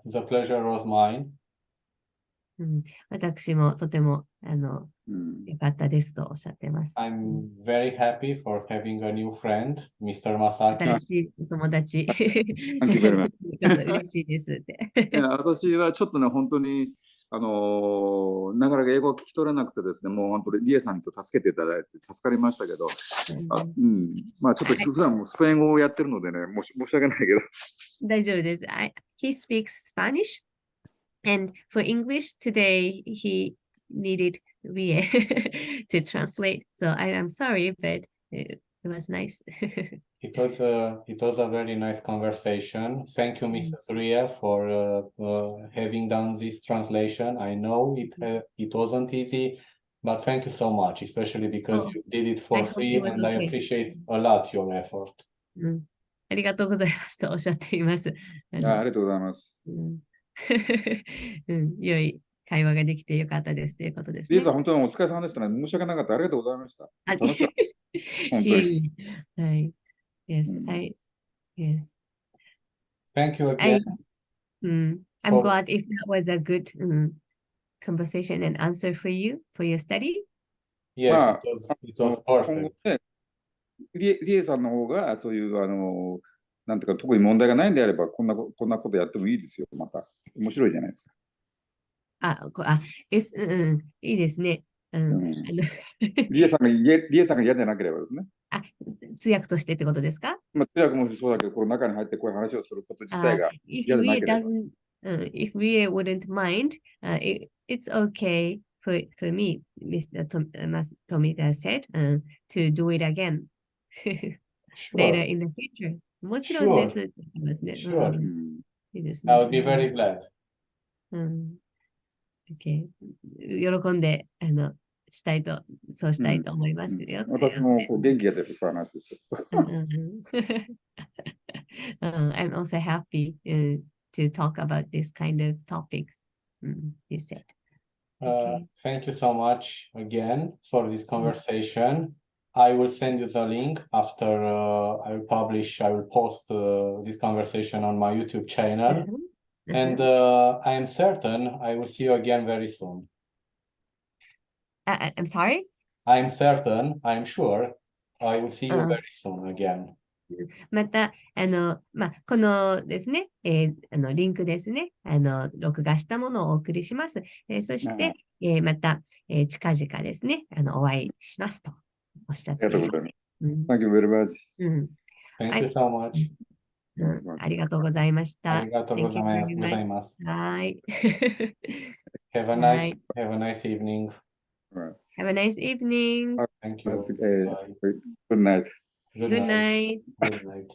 The pleasure was mine. 私もとてもよかったですとおっしゃってます。I'm very happy for having a new friend, Mr. Masaato. 新しいお友達。Thank you very much. 嬉しいですって。私はちょっとね、本当になかなか英語を聞き取れなくてですね、もう本当にリエさんに助けていただいて助かりましたけど、まあちょっと普段もスペイン語をやってるのでね、申し訳ないけど。大丈夫です。He speaks Spanish, and for English today he needed Rie to translate. So I am sorry, but it was nice. It was a very nice conversation. Thank you, Mrs. Rie, for having done this translation. I know it wasn't easy, but thank you so much, especially because you did it for free, and I appreciate a lot your effort. ありがとうございますとおっしゃっています。ありがとうございます。良い会話ができてよかったですということですね。リエさん、本当にお疲れ様でしたね。申し訳なかった。ありがとうございました。楽しかった。本当に。はい。Yes, yes. Thank you again. I'm glad if that was a good conversation and answer for you for your study. Yes, it was perfect. リエさんの方がそういうなんていうか特に問題がないんであればこんなことやってもいいですよ。また面白いじゃないですか。いいですね。リエさんが嫌でなければですね。通訳としてってことですか？まあ、通訳もそうだけど、この中に入ってこういう話をすること自体が嫌でなければ。If we wouldn't mind, it's okay for me, Mr. Tomita said, to do it again later in the future. もちろんですって言いますね。Sure. いいですね。I would be very glad. Okay. 喜んでそうしたいと思いますよ。私もこう元気が出てくる話ですよ。I'm also happy to talk about this kind of topics, you said. Thank you so much again for this conversation. I will send you the link after I will post this conversation on my YouTube channel. And I am certain I will see you again very soon. I'm sorry? I'm certain, I'm sure, I will see you very soon again. また、このですね、リンクですね、録画したものをお送りします。そして、また、近々ですね、お会いしますとおっしゃっています。Thank you very much. Thank you so much. ありがとうございました。ありがとうございます。 Thank you very much. はい。 Have a は nice, い。 have a nice evening. Have a nice evening. Thank you. Good night. Good Good night. night. Good night.